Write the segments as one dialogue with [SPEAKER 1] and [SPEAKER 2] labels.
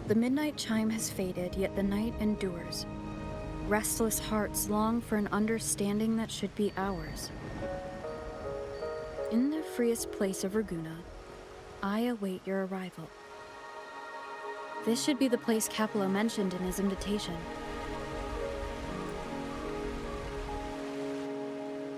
[SPEAKER 1] The midnight chime has faded, yet the night endures. Restless hearts long for an understanding that should be ours. In the freest place of Raguna, I await your arrival. This should be the place Capello mentioned in his invitation.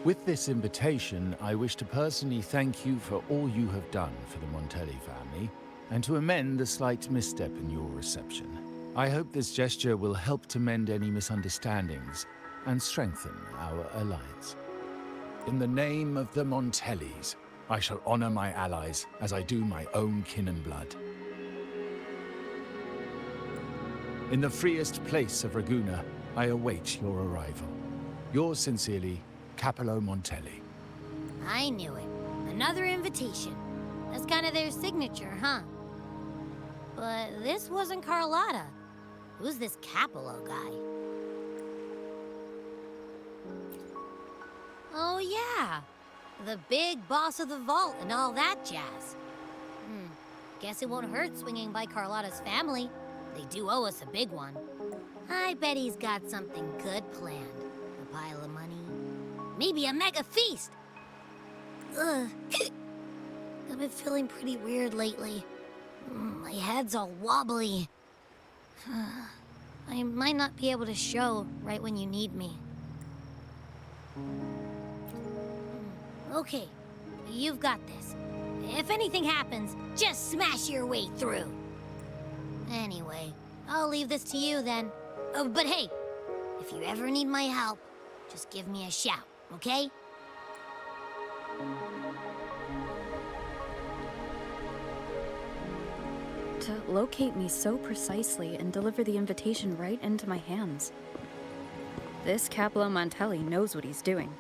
[SPEAKER 2] With this invitation, I wish to personally thank you for all you have done for the Montelli family, and to amend the slight misstep in your reception. I hope this gesture will help to mend any misunderstandings and strengthen our alliance. In the name of the Montellis, I shall honor my allies as I do my own kin and blood. In the freest place of Raguna, I await your arrival. Yours sincerely, Capello Montelli.
[SPEAKER 3] I knew it. Another invitation. That's kind of their signature, huh? But this wasn't Carlotta. Who's this Capello guy? Oh yeah, the big boss of the vault and all that jazz. Guess it won't hurt swinging by Carlotta's family. They do owe us a big one. I bet he's got something good planned. A pile of money. Maybe a mega feast! Ugh. I've been feeling pretty weird lately. My head's all wobbly. I might not be able to show right when you need me. Okay, you've got this. If anything happens, just smash your way through. Anyway, I'll leave this to you then. Oh, but hey, if you ever need my help, just give me a shout, okay?
[SPEAKER 1] To locate me so precisely and deliver the invitation right into my hands. This Capello Montelli knows what he's doing.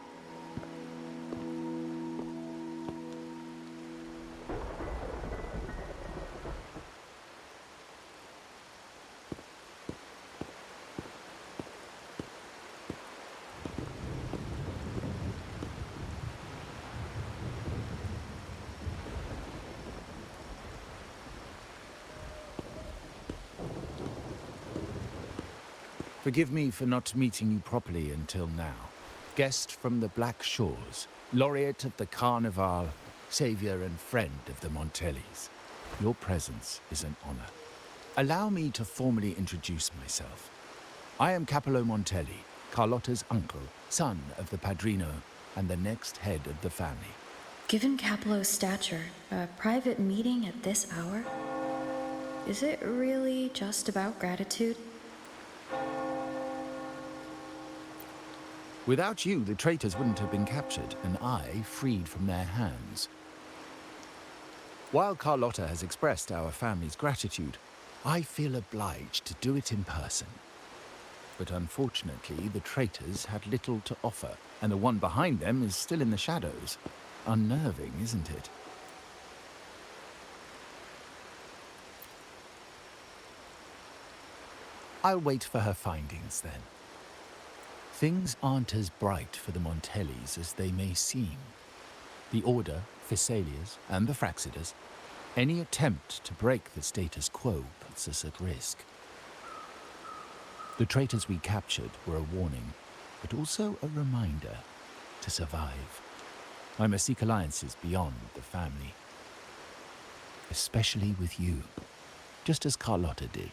[SPEAKER 2] Forgive me for not meeting you properly until now. Guest from the Black Shores, laureate of the Carnival, savior and friend of the Montellis. Your presence is an honor. Allow me to formally introduce myself. I am Capello Montelli, Carlotta's uncle, son of the Padrino, and the next head of the family.
[SPEAKER 1] Given Capello's stature, a private meeting at this hour? Is it really just about gratitude?
[SPEAKER 2] Without you, the traitors wouldn't have been captured, and I freed from their hands. While Carlotta has expressed our family's gratitude, I feel obliged to do it in person. But unfortunately, the traitors had little to offer, and the one behind them is still in the shadows. Unnerving, isn't it? I'll wait for her findings, then. Things aren't as bright for the Montellis as they may seem. The Order, Thessalias, and the Fraxidas, any attempt to break the status quo puts us at risk. The traitors we captured were a warning, but also a reminder to survive. I must seek alliances beyond the family. Especially with you, just as Carlotta did.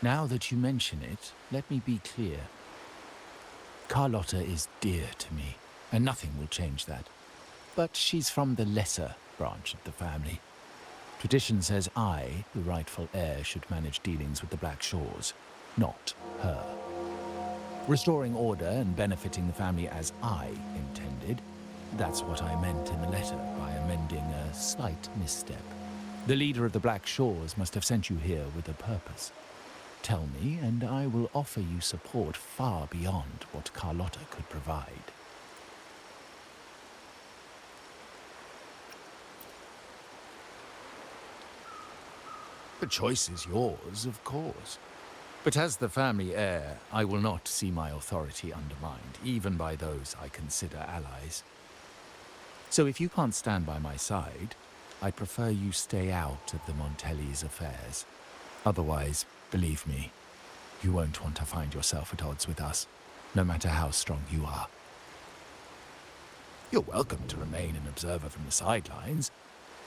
[SPEAKER 2] Now that you mention it, let me be clear. Carlotta is dear to me, and nothing will change that. But she's from the lesser branch of the family. Tradition says I, the rightful heir, should manage dealings with the Black Shores, not her. Restoring order and benefiting the family as I intended, that's what I meant in the letter by amending a slight misstep. The leader of the Black Shores must have sent you here with a purpose. Tell me, and I will offer you support far beyond what Carlotta could provide. The choice is yours, of course. But as the family heir, I will not see my authority undermined, even by those I consider allies. So if you can't stand by my side, I'd prefer you stay out of the Montelli's affairs. Otherwise, believe me, you won't want to find yourself at odds with us, no matter how strong you are. You're welcome to remain an observer from the sidelines,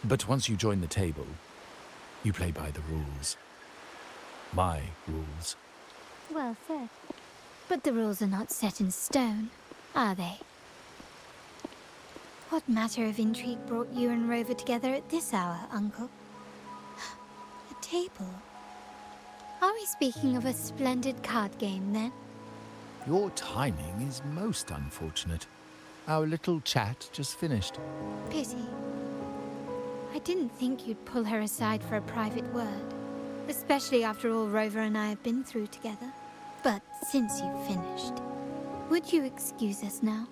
[SPEAKER 2] but once you join the table, you play by the rules. My rules.
[SPEAKER 4] Well said. But the rules are not set in stone, are they? What matter of intrigue brought you and Rover together at this hour, Uncle? A table? Are we speaking of a splendid card game, then?
[SPEAKER 2] Your timing is most unfortunate. Our little chat just finished.
[SPEAKER 4] Pity. I didn't think you'd pull her aside for a private word, especially after all Rover and I have been through together. But since you've finished, would you excuse us now?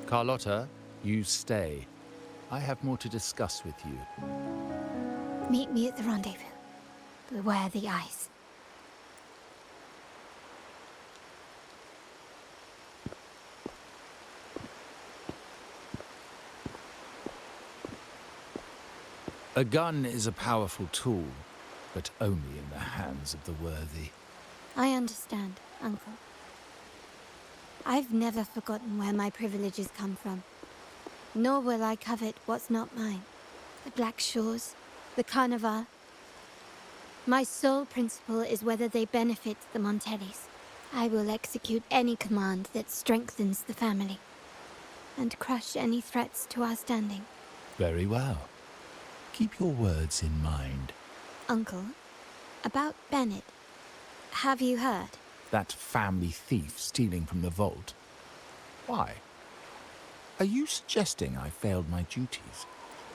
[SPEAKER 2] Carlotta, you stay. I have more to discuss with you.
[SPEAKER 4] Meet me at the rendezvous. Beware the ice.
[SPEAKER 2] A gun is a powerful tool, but only in the hands of the worthy.
[SPEAKER 4] I understand, Uncle. I've never forgotten where my privileges come from. Nor will I covet what's not mine. The Black Shores, the Carnival. My sole principle is whether they benefit the Montellis. I will execute any command that strengthens the family, and crush any threats to our standing.
[SPEAKER 2] Very well. Keep your words in mind.
[SPEAKER 4] Uncle, about Bennett, have you heard?
[SPEAKER 2] That family thief stealing from the vault. Why? Are you suggesting I failed my duties?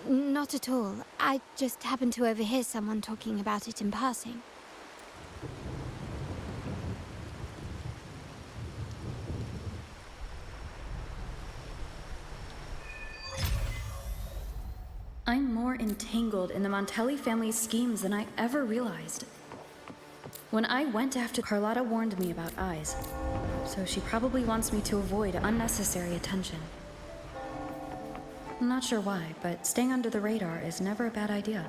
[SPEAKER 4] Not at all. I just happened to overhear someone talking about it in passing.
[SPEAKER 1] I'm more entangled in the Montelli family's schemes than I ever realized. When I went after Carlotta warned me about eyes, so she probably wants me to avoid unnecessary attention. I'm not sure why, but staying under the radar is never a bad idea.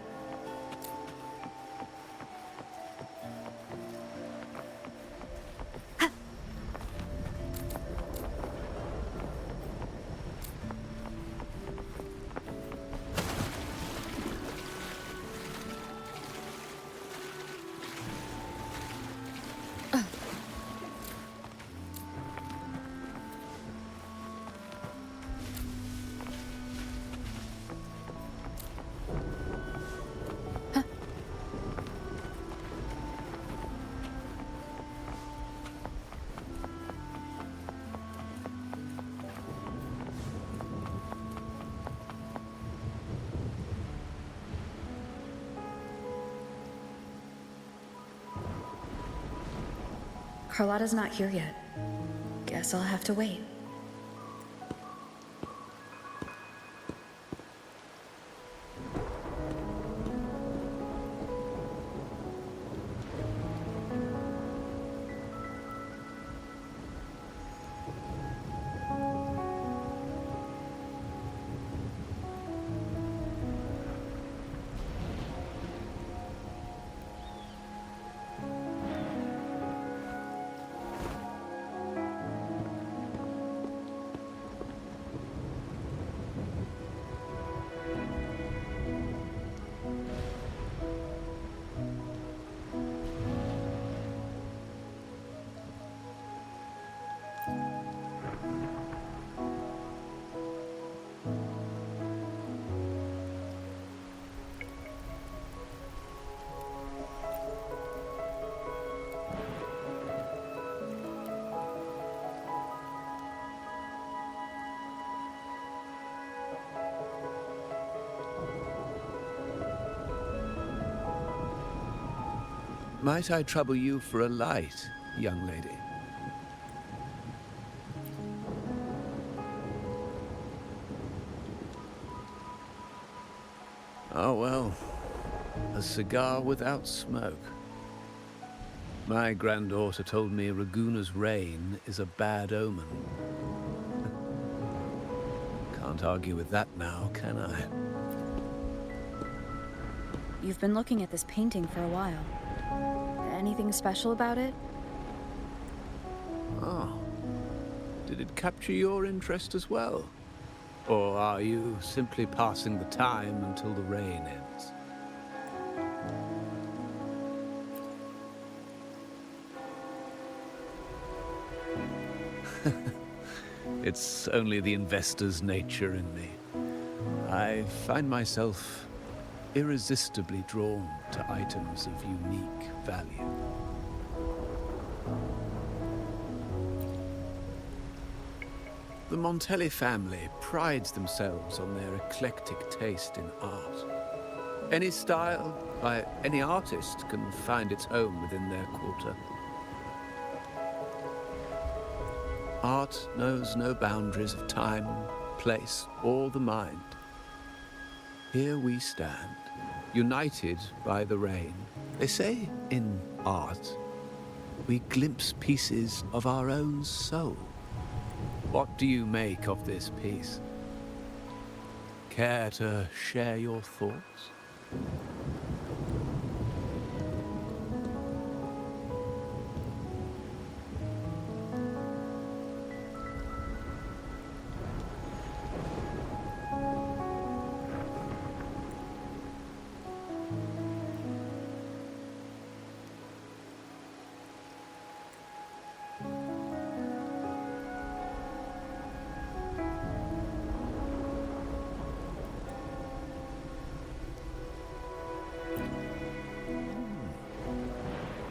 [SPEAKER 1] Carlotta's not here yet. Guess I'll have to wait.
[SPEAKER 5] Might I trouble you for a light, young lady? Oh, well, a cigar without smoke. My granddaughter told me Raguna's reign is a bad omen. Can't argue with that now, can I?
[SPEAKER 1] You've been looking at this painting for a while. Anything special about it?
[SPEAKER 5] Oh. Did it capture your interest as well? Or are you simply passing the time until the rain ends? It's only the investor's nature in me. I find myself irresistibly drawn to items of unique value. The Montelli family prides themselves on their eclectic taste in art. Any style by any artist can find its home within their quarter. Art knows no boundaries of time, place, or the mind. Here we stand, united by the rain. They say in art, we glimpse pieces of our own soul. What do you make of this piece? Care to share your thoughts?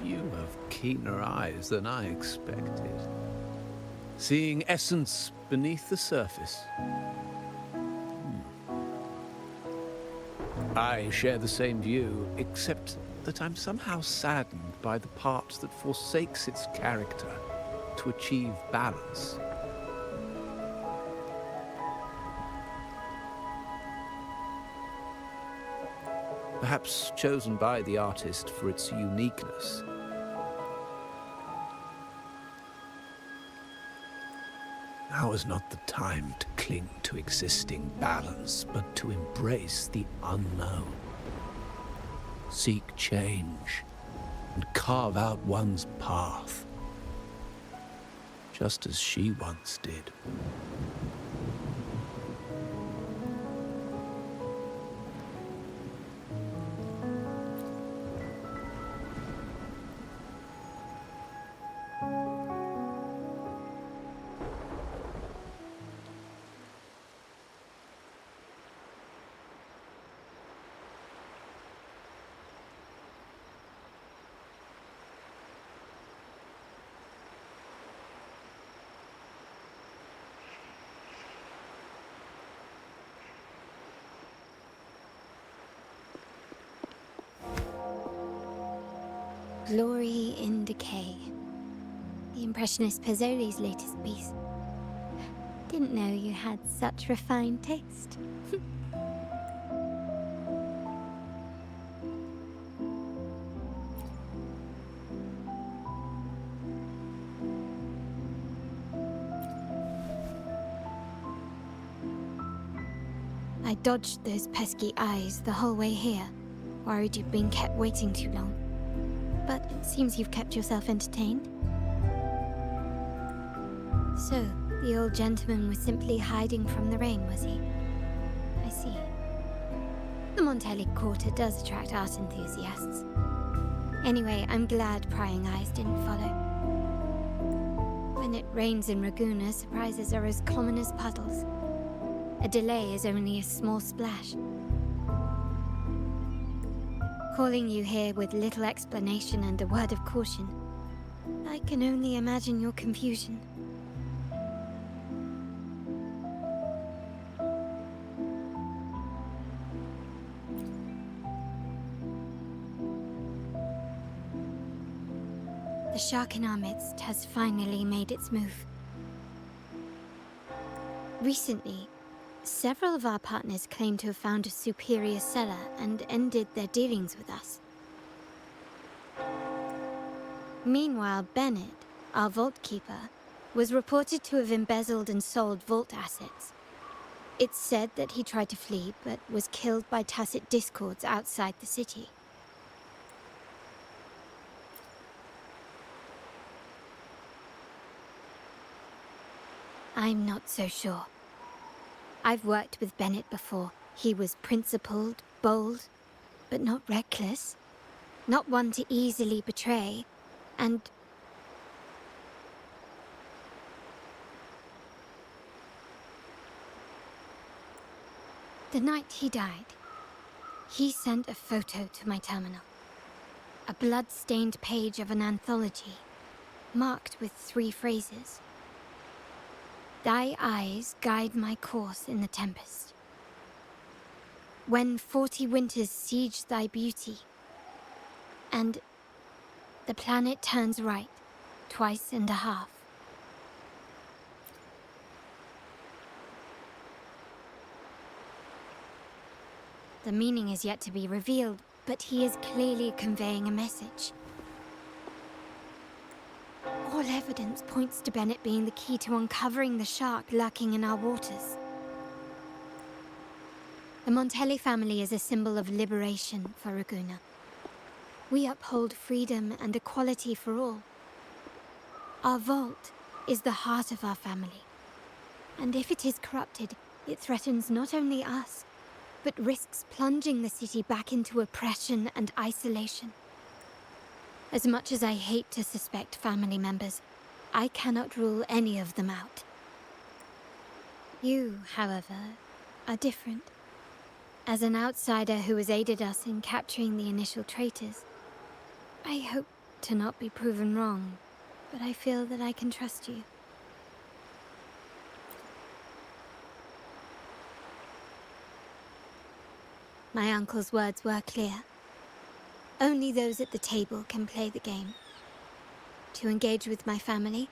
[SPEAKER 5] You have keener eyes than I expected. Seeing essence beneath the surface. I share the same view, except that I'm somehow saddened by the part that forsakes its character to achieve balance. Perhaps chosen by the artist for its uniqueness. Now is not the time to cling to existing balance, but to embrace the unknown. Seek change and carve out one's path, just as she once did.
[SPEAKER 4] Glory in Decay. The Impressionist Pizzoli's latest piece. Didn't know you had such refined taste. I dodged those pesky eyes the whole way here, worried you'd been kept waiting too long. But it seems you've kept yourself entertained. So, the old gentleman was simply hiding from the rain, was he? I see. The Montelli Quarter does attract art enthusiasts. Anyway, I'm glad prying eyes didn't follow. When it rains in Ragusa, surprises are as common as puddles. A delay is only a small splash. Calling you here with little explanation and a word of caution, I can only imagine your confusion. The shark in our midst has finally made its move. Recently, several of our partners claim to have found a superior cellar and ended their dealings with us. Meanwhile, Bennett, our vault keeper, was reported to have embezzled and sold vault assets. It's said that he tried to flee, but was killed by tacit discords outside the city. I'm not so sure. I've worked with Bennett before. He was principled, bold, but not reckless. Not one to easily betray. And the night he died, he sent a photo to my terminal. A blood-stained page of an anthology, marked with 3 phrases. Thy eyes guide my course in the tempest. When 40 winters siege thy beauty, and the planet turns right, twice and a half. The meaning is yet to be revealed, but he is clearly conveying a message. All evidence points to Bennett being the key to uncovering the shark lurking in our waters. The Montelli family is a symbol of liberation for Raguna. We uphold freedom and equality for all. Our vault is the heart of our family. And if it is corrupted, it threatens not only us, but risks plunging the city back into oppression and isolation. As much as I hate to suspect family members, I cannot rule any of them out. You, however, are different. As an outsider who has aided us in capturing the initial traitors, I hope to not be proven wrong, but I feel that I can trust you. My uncle's words were clear. Only those at the table can play the game. To engage with my family,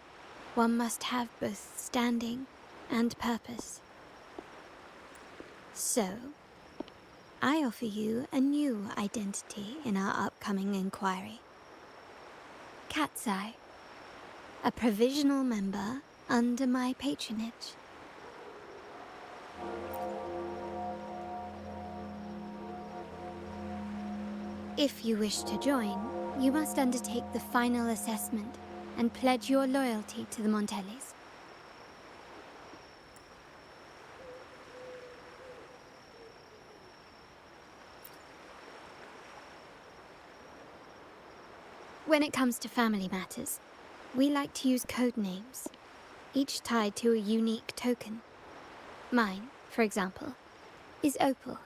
[SPEAKER 4] one must have both standing and purpose. So, I offer you a new identity in our upcoming inquiry. Cat's Eye, a provisional member under my patronage. If you wish to join, you must undertake the final assessment and pledge your loyalty to the Montellis. When it comes to family matters, we like to use code names, each tied to a unique token. Mine, for example, is Opal.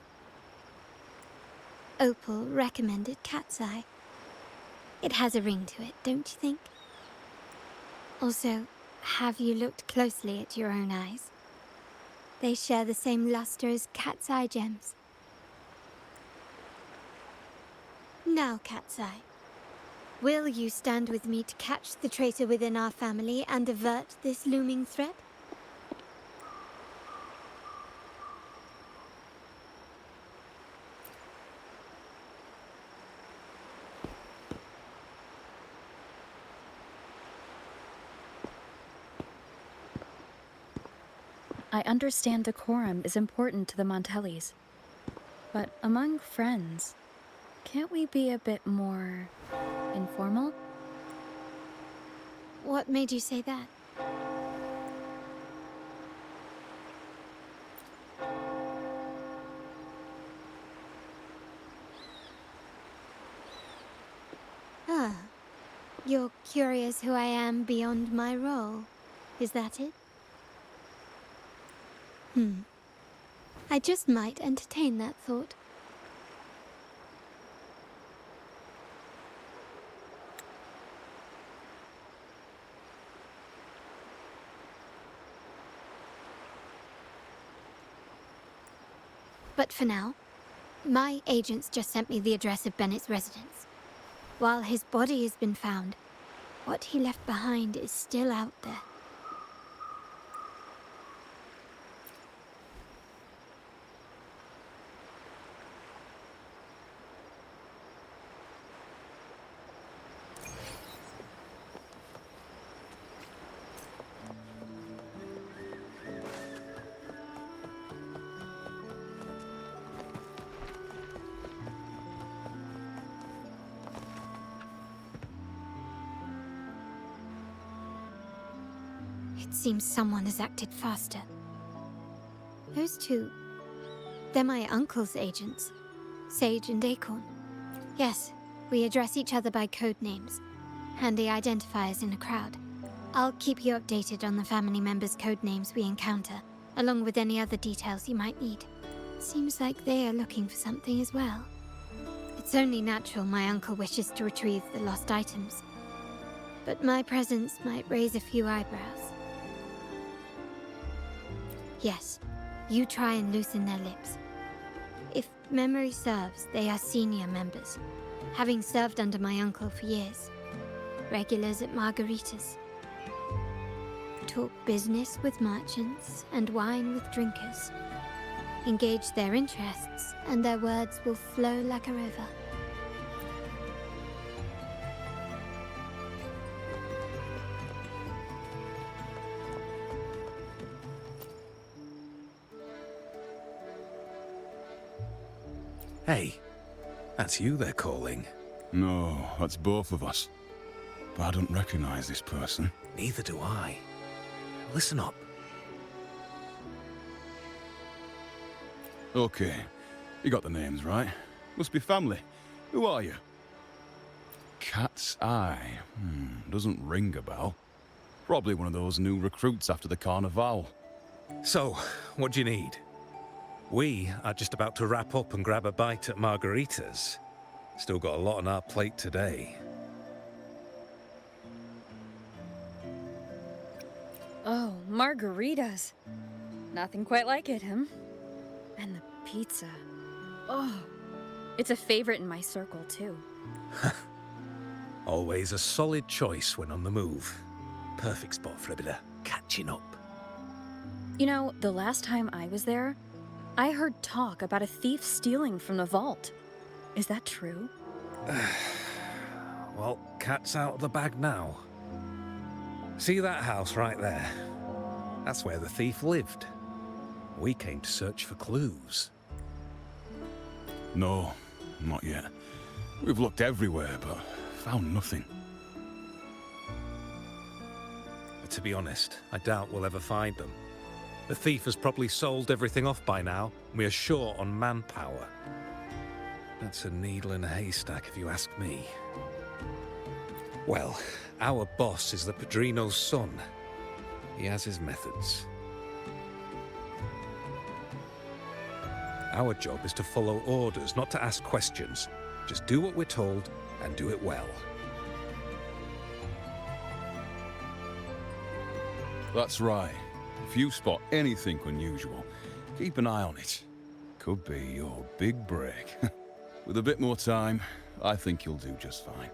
[SPEAKER 4] Opal recommended Cat's Eye. It has a ring to it, don't you think? Also, have you looked closely at your own eyes? They share the same luster as Cat's Eye gems. Now, Cat's Eye, will you stand with me to catch the traitor within our family and avert this looming threat?
[SPEAKER 1] I understand decorum is important to the Montellis, but among friends, can't we be a bit more informal?
[SPEAKER 4] What made you say that? Ah, you're curious who I am beyond my role. Is that it? I just might entertain that thought. But for now, my agents just sent me the address of Bennett's residence. While his body has been found, what he left behind is still out there. It seems someone has acted faster. Those two, they're my uncle's agents, Sage and Acorn. Yes, we address each other by code names, handy identifiers in a crowd. I'll keep you updated on the family members' code names we encounter, along with any other details you might need. Seems like they are looking for something as well. It's only natural my uncle wishes to retrieve the lost items, but my presence might raise a few eyebrows. Yes, you try and loosen their lips. If memory serves, they are senior members, having served under my uncle for years. Regulars at margaritas. Talk business with merchants and wine with drinkers. Engage their interests, and their words will flow like a river.
[SPEAKER 6] Hey, that's you they're calling.
[SPEAKER 7] No, that's both of us. But I don't recognize this person.
[SPEAKER 6] Neither do I. Listen up.
[SPEAKER 7] Okay, you got the names right. Must be family. Who are you? Cat's Eye. Doesn't ring a bell. Probably one of those new recruits after the Carnival.
[SPEAKER 6] So, what do you need? We are just about to wrap up and grab a bite at margaritas. Still got a lot on our plate today.
[SPEAKER 1] Oh, margaritas. Nothing quite like it, huh? And the pizza. Oh, it's a favorite in my circle, too.
[SPEAKER 6] Always a solid choice when on the move. Perfect spot for a bit of catching up.
[SPEAKER 1] You know, the last time I was there, I heard talk about a thief stealing from the vault. Is that true?
[SPEAKER 6] Well, cat's out of the bag now. See that house right there? That's where the thief lived. We came to search for clues.
[SPEAKER 7] No, not yet. We've looked everywhere, but found nothing.
[SPEAKER 6] But to be honest, I doubt we'll ever find them. The thief has probably sold everything off by now, and we are short on manpower. That's a needle in a haystack, if you ask me. Well, our boss is the Padrino's son. He has his methods. Our job is to follow orders, not to ask questions. Just do what we're told, and do it well.
[SPEAKER 7] That's right. If you spot anything unusual, keep an eye on it. Could be your big break. With a bit more time, I think you'll do just fine.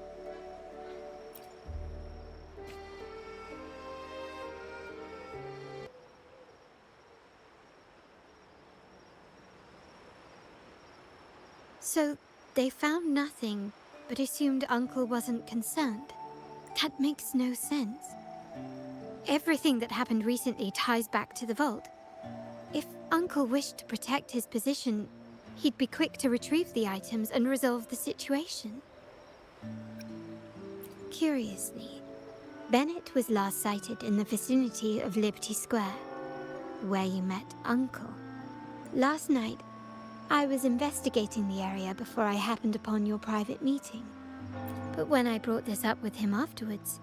[SPEAKER 4] So, they found nothing, but assumed Uncle wasn't concerned. That makes no sense. Everything that happened recently ties back to the vault. If Uncle wished to protect his position, he'd be quick to retrieve the items and resolve the situation. Curiously, Bennett was last sighted in the vicinity of Liberty Square, where you met Uncle. Last night, I was investigating the area before I happened upon your private meeting. But when I brought this up with him afterwards,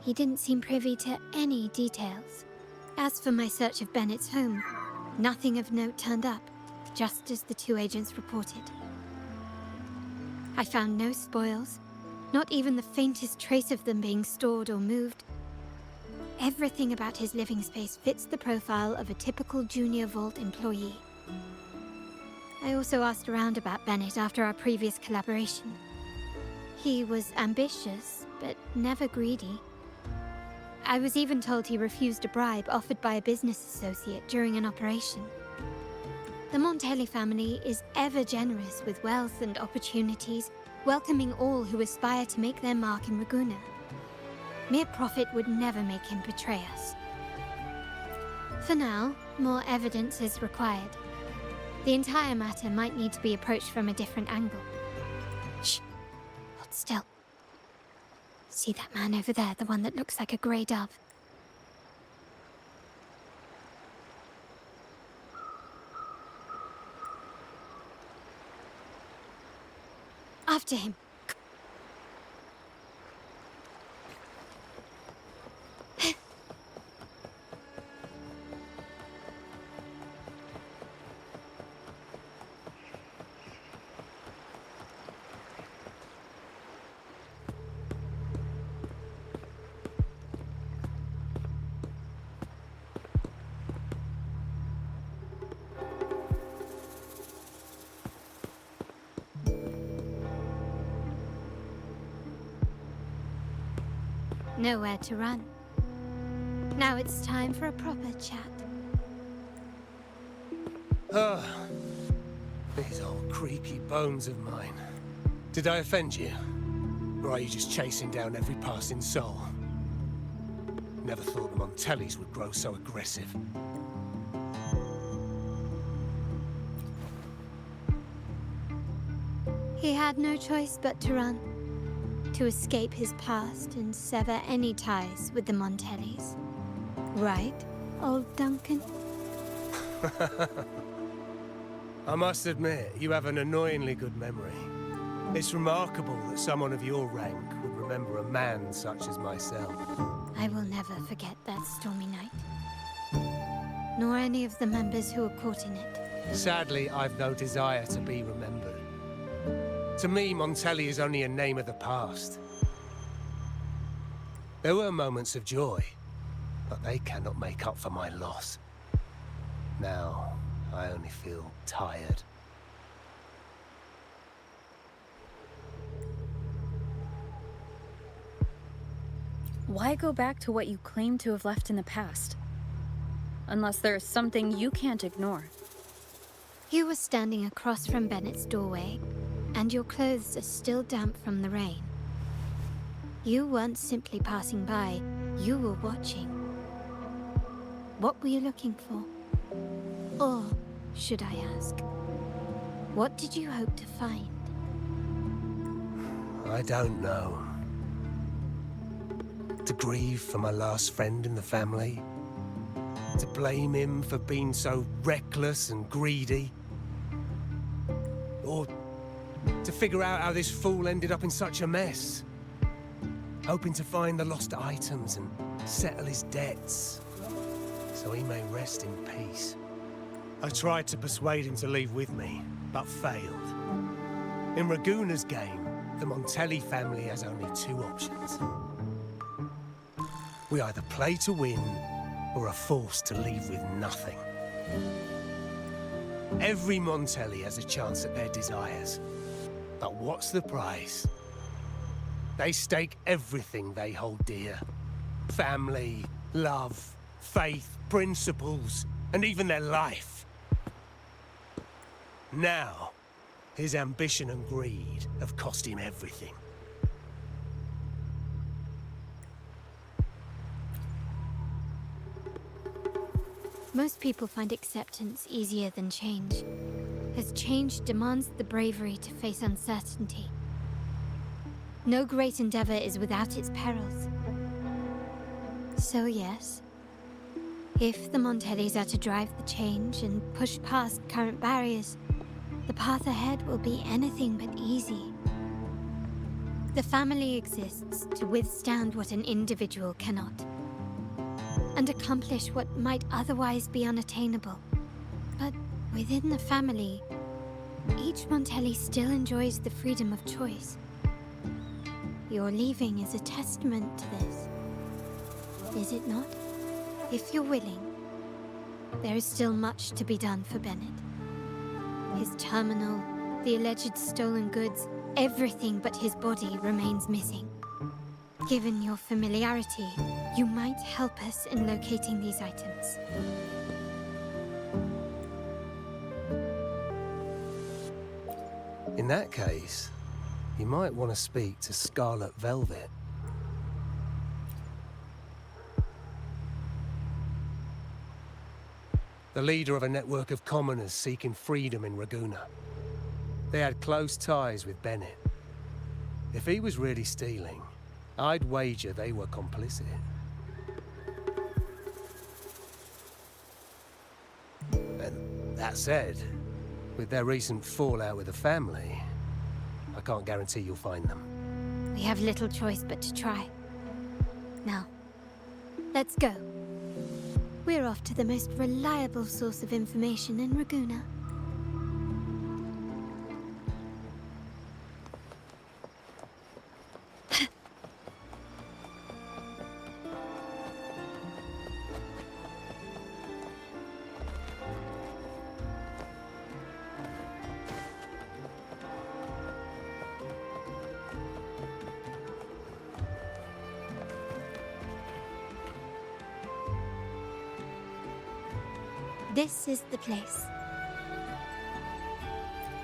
[SPEAKER 4] he didn't seem privy to any details. As for my search of Bennett's home, nothing of note turned up, just as the two agents reported. I found no spoils, not even the faintest trace of them being stored or moved. Everything about his living space fits the profile of a typical Junior Vault employee. I also asked around about Bennett after our previous collaboration. He was ambitious, but never greedy. I was even told he refused a bribe offered by a business associate during an operation. The Montelli family is ever generous with wealth and opportunities, welcoming all who aspire to make their mark in Ragusa. Mere profit would never make him betray us. For now, more evidence is required. The entire matter might need to be approached from a different angle. Shh! Hold still. See that man over there, the one that looks like a grey dove? after him. Nowhere to run. Now it's time for a proper chat.
[SPEAKER 8] These old creaky bones of mine. Did I offend you? Or are you just chasing down every passing soul? Never thought the Montellis would grow so aggressive.
[SPEAKER 4] He had no choice but to run. To escape his past and sever any ties with the Montellis. Right, old Duncan?
[SPEAKER 8] I must admit, you have an annoyingly good memory. It's remarkable that someone of your rank would remember a man such as myself.
[SPEAKER 4] I will never forget that stormy night. Nor any of the members who were caught in it.
[SPEAKER 8] Sadly, I've no desire to be remembered. To me, Montelli is only a name of the past. There were moments of joy, but they cannot make up for my loss. Now, I only feel tired.
[SPEAKER 1] Why go back to what you claim to have left in the past? Unless there is something you can't ignore.
[SPEAKER 4] You were standing across from Bennett's doorway, and your clothes are still damp from the rain. You weren't simply passing by, you were watching. What were you looking for? Or, should I ask, what did you hope to find?
[SPEAKER 8] I don't know. To grieve for my last friend in the family? To blame him for being so reckless and greedy? Or to figure out how this fool ended up in such a mess? Hoping to find the lost items and settle his debts, so he may rest in peace. I tried to persuade him to leave with me, but failed. In Raguna's game, the Montelli family has only two options. We either play to win, or are forced to leave with nothing. Every Montelli has a chance at their desires. But what's the price? They stake everything they hold dear. Family, love, faith, principles, and even their life. Now, his ambition and greed have cost him everything.
[SPEAKER 4] Most people find acceptance easier than change, as change demands the bravery to face uncertainty. No great endeavor is without its perils. So yes, if the Montellis are to drive the change and push past current barriers, the path ahead will be anything but easy. The family exists to withstand what an individual cannot, and accomplish what might otherwise be unattainable. But within the family, each Montelli still enjoys the freedom of choice. Your leaving is a testament to this, is it not? If you're willing, there is still much to be done for Bennett. His terminal, the alleged stolen goods, everything but his body remains missing. Given your familiarity, you might help us in locating these items.
[SPEAKER 8] In that case, you might want to speak to Scarlet Velvet. The leader of a network of commoners seeking freedom in Raguna. They had close ties with Bennett. If he was really stealing, I'd wager they were complicit. And that said, with their recent fallout with the family, I can't guarantee you'll find them.
[SPEAKER 4] We have little choice but to try. Now, let's go. We're off to the most reliable source of information in Raguna. This is the place.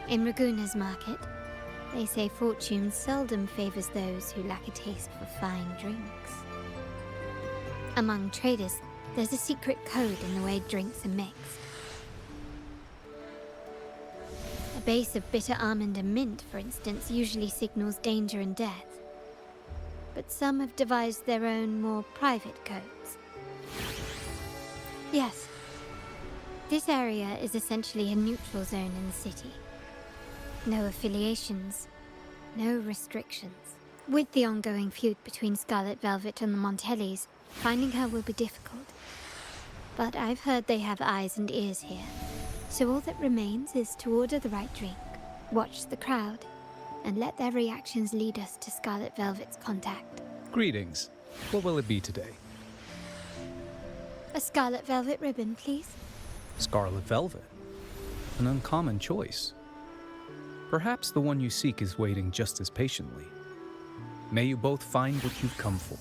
[SPEAKER 4] In Raguna's market, they say fortune seldom favors those who lack a taste for fine drinks. Among traders, there's a secret code in the way drinks are mixed. A base of bitter almond and mint, for instance, usually signals danger and death. But some have devised their own, more private codes. Yes. This area is essentially a neutral zone in the city. No affiliations, no restrictions. With the ongoing feud between Scarlet Velvet and the Montellis, finding her will be difficult. But I've heard they have eyes and ears here. So all that remains is to order the right drink, watch the crowd, and let their reactions lead us to Scarlet Velvet's contact.
[SPEAKER 9] Greetings. What will it be today?
[SPEAKER 4] A Scarlet Velvet ribbon, please.
[SPEAKER 9] Scarlet Velvet. An uncommon choice. Perhaps the one you seek is waiting just as patiently. May you both find what you've come for.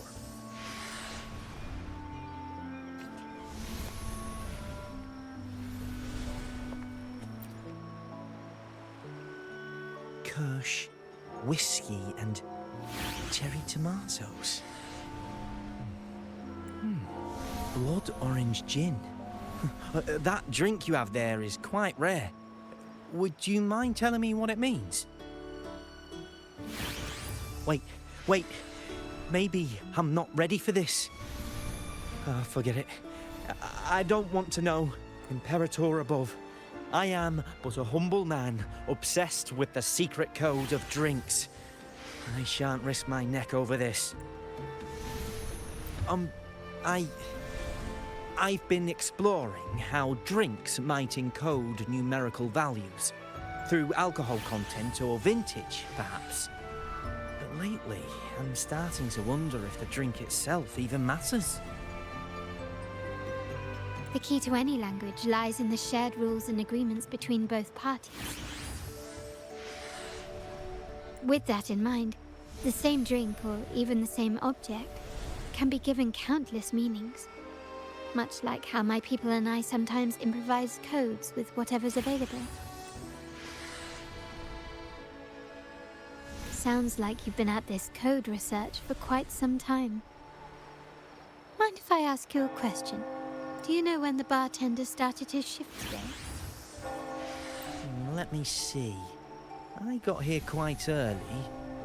[SPEAKER 10] Kirsch, whiskey, and cherry tomatoes. Blood orange gin. That drink you have there is quite rare. Would you mind telling me what it means? Wait. Maybe I'm not ready for this. Forget it. I don't want to know. Imperator above. I am but a humble man, obsessed with the secret code of drinks. I shan't risk my neck over this. I've been exploring how drinks might encode numerical values. Through alcohol content or vintage, perhaps. But lately, I'm starting to wonder if the drink itself even matters.
[SPEAKER 4] The key to any language lies in the shared rules and agreements between both parties. With that in mind, the same drink, or even the same object, can be given countless meanings. Much like how my people and I sometimes improvise codes with whatever's available. Sounds like you've been at this code research for quite some time. Mind if I ask you a question? Do you know when the bartender started his shift today?
[SPEAKER 10] Let me see. I got here quite early,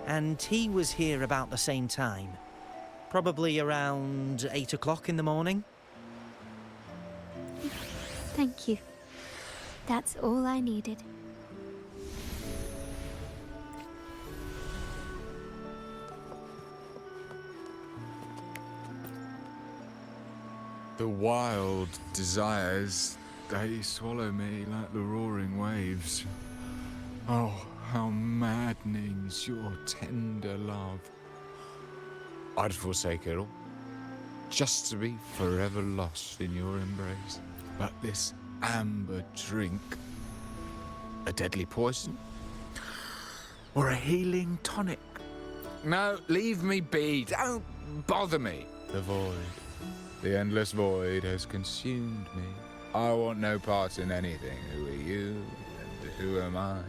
[SPEAKER 10] and he was here about the same time. Probably around 8 o'clock in the morning.
[SPEAKER 4] Thank you. That's all I needed.
[SPEAKER 11] The wild desires, they swallow me like the roaring waves. Oh, how maddening is your tender love. I'd forsake it all, just to be forever lost in your embrace. But this amber drink, a deadly poison? Or a healing tonic? No, leave me be, don't bother me. The void. The endless void has consumed me. I want no part in anything. Who are you, and who am I?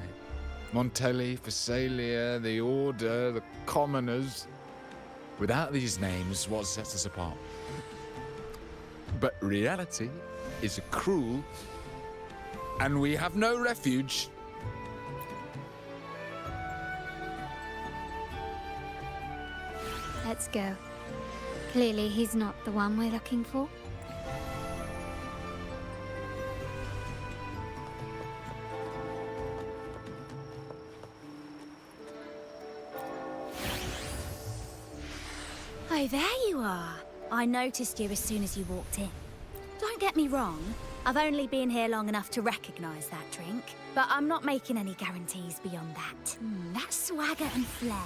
[SPEAKER 11] Montelli, Phasalia, the Order, the Commoners. Without these names, what sets us apart? But reality is cruel, and we have no refuge.
[SPEAKER 4] Let's go. Clearly he's not the one we're looking for.
[SPEAKER 12] Oh, there you are. I noticed you as soon as you walked in. Don't get me wrong, I've only been here long enough to recognize that drink, but I'm not making any guarantees beyond that. That swagger and flair.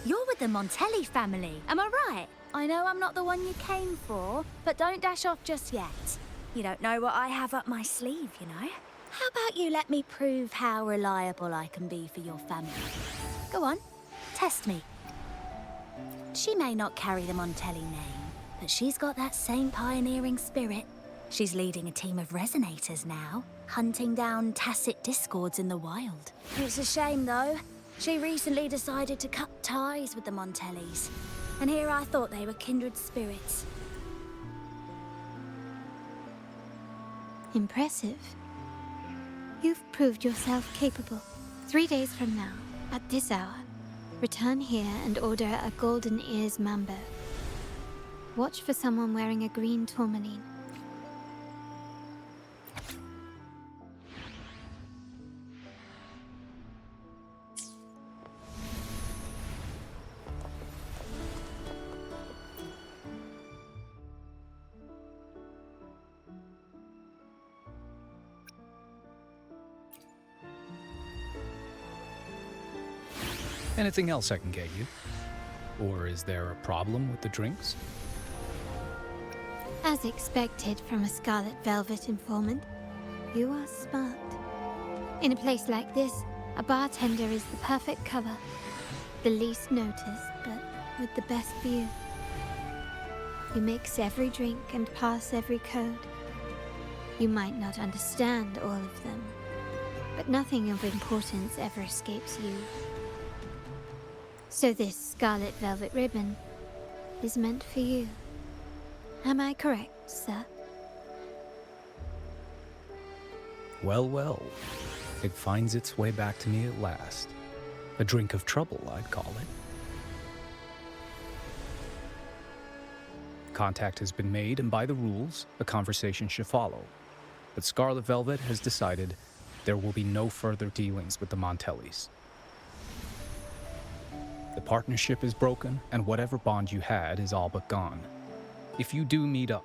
[SPEAKER 12] You're with the Montelli family, am I right? I know I'm not the one you came for, but don't dash off just yet. You don't know what I have up my sleeve, you know? How about you let me prove how reliable I can be for your family? Go on, test me. She may not carry the Montelli name, but she's got that same pioneering spirit. She's leading a team of resonators now, hunting down tacit discords in the wild. It's a shame, though. She recently decided to cut ties with the Montellis, and here I thought they were kindred spirits.
[SPEAKER 4] Impressive. You've proved yourself capable. 3 days from now, at this hour, return here and order a golden ears mambo. Watch for someone wearing a green tourmaline.
[SPEAKER 9] Anything else I can get you? Or is there a problem with the drinks?
[SPEAKER 4] As expected from a Scarlet Velvet informant, you are smart. In a place like this, a bartender is the perfect cover. The least noticed, but with the best view. You mix every drink and pass every code. You might not understand all of them, but nothing of importance ever escapes you. So this Scarlet Velvet ribbon is meant for you. Am I correct, sir?
[SPEAKER 9] Well, well. It finds its way back to me at last. A drink of trouble, I'd call it. Contact has been made, and by the rules, a conversation should follow. But Scarlet Velvet has decided there will be no further dealings with the Montellis. The partnership is broken, and whatever bond you had is all but gone. If you do meet up,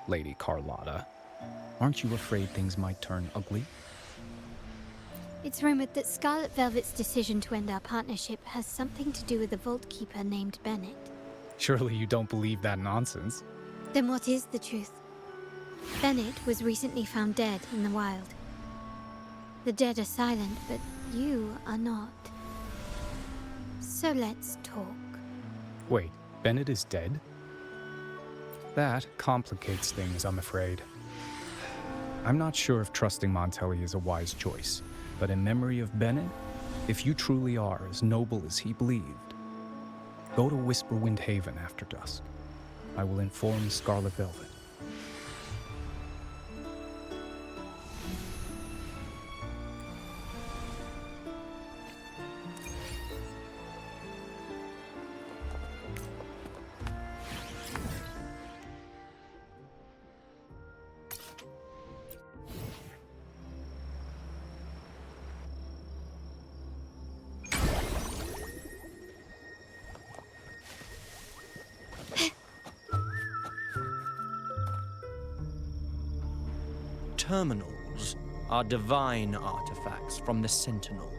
[SPEAKER 9] Lady Carlotta, aren't you afraid things might turn ugly?
[SPEAKER 4] It's rumored that Scarlet Velvet's decision to end our partnership has something to do with a Vault Keeper named Bennett.
[SPEAKER 9] Surely you don't believe that nonsense.
[SPEAKER 4] Then what is the truth? Bennett was recently found dead in the wild. The dead are silent, but you are not. So let's talk.
[SPEAKER 9] Wait, Bennett is dead? That complicates things, I'm afraid. I'm not sure if trusting Montelli is a wise choice, but in memory of Bennett, if you truly are as noble as he believed, go to Whisperwind Haven after dusk. I will inform Scarlet Velvet.
[SPEAKER 10] Terminals are divine artifacts from the Sentinel,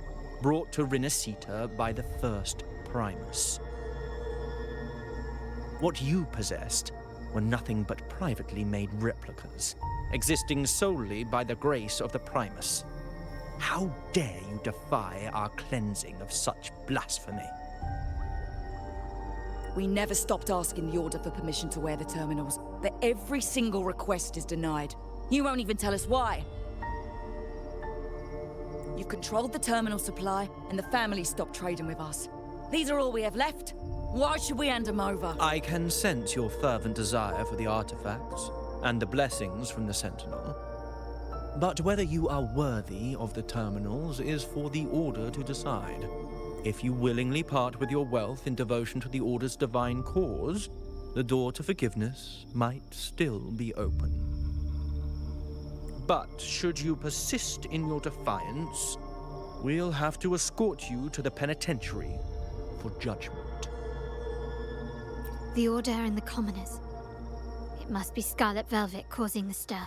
[SPEAKER 10] brought to Rinascita by the first Primus. What you possessed were nothing but privately made replicas, existing solely by the grace of the Primus. How dare you defy our cleansing of such blasphemy?
[SPEAKER 13] We never stopped asking the Order for permission to wear the terminals, but every single request is denied. You won't even tell us why. You've controlled the terminal supply, and the family stopped trading with us. These are all we have left. Why should we hand them over?
[SPEAKER 10] I can sense your fervent desire for the artifacts and the blessings from the Sentinel. But whether you are worthy of the terminals is for the Order to decide. If you willingly part with your wealth in devotion to the Order's divine cause, the door to forgiveness might still be open. But should you persist in your defiance, we'll have to escort you to the penitentiary for judgment.
[SPEAKER 4] The Order and the commoners. It must be Scarlet Velvet causing the stir.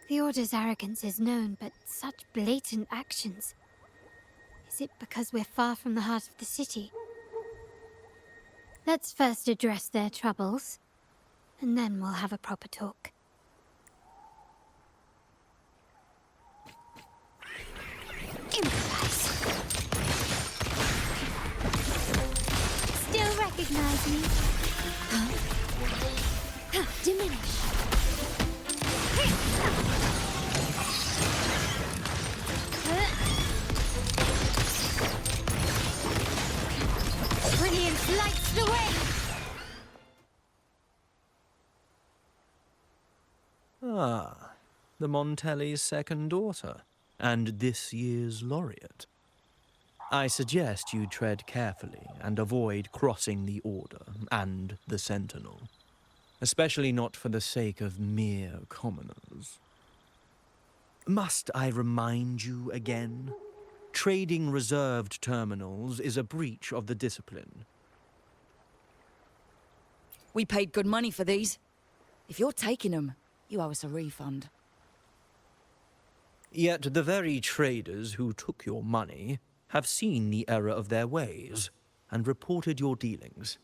[SPEAKER 4] The Order's arrogance is known, but such blatant actions. Is it because we're far from the heart of the city? Let's first address their troubles, and then we'll have a proper talk. Improvise. Still recognize me? Huh? Diminish. Brilliance lights the way!
[SPEAKER 10] Ah, the Montelli's second daughter, and this year's laureate. I suggest you tread carefully and avoid crossing the Order and the Sentinel, especially not for the sake of mere commoners. Must I remind you again? Trading reserved terminals is a breach of the discipline.
[SPEAKER 13] We paid good money for these. If you're taking them, you owe us a refund.
[SPEAKER 10] Yet the very traders who took your money have seen the error of their ways and reported your dealings.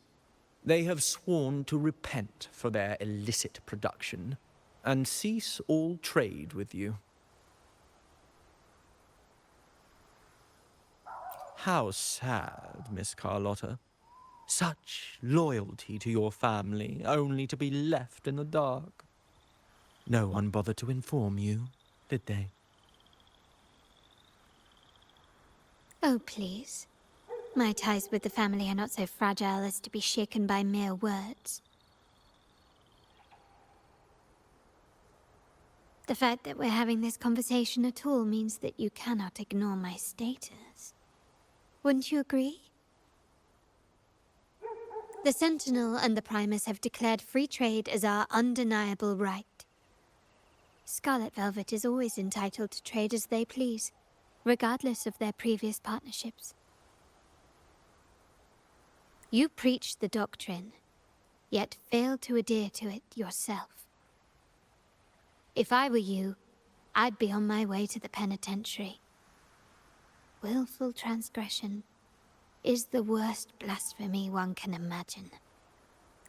[SPEAKER 10] They have sworn to repent for their illicit production and cease all trade with you. How sad, Miss Carlotta. Such loyalty to your family, only to be left in the dark. No one bothered to inform you, did they?
[SPEAKER 4] Oh, please. My ties with the family are not so fragile as to be shaken by mere words. The fact that we're having this conversation at all means that you cannot ignore my status. Wouldn't you agree? The Sentinel and the Primus have declared free trade as our undeniable right. Scarlet Velvet is always entitled to trade as they please, regardless of their previous partnerships. You preach the doctrine, yet fail to adhere to it yourself. If I were you, I'd be on my way to the penitentiary. Willful transgression is the worst blasphemy one can imagine.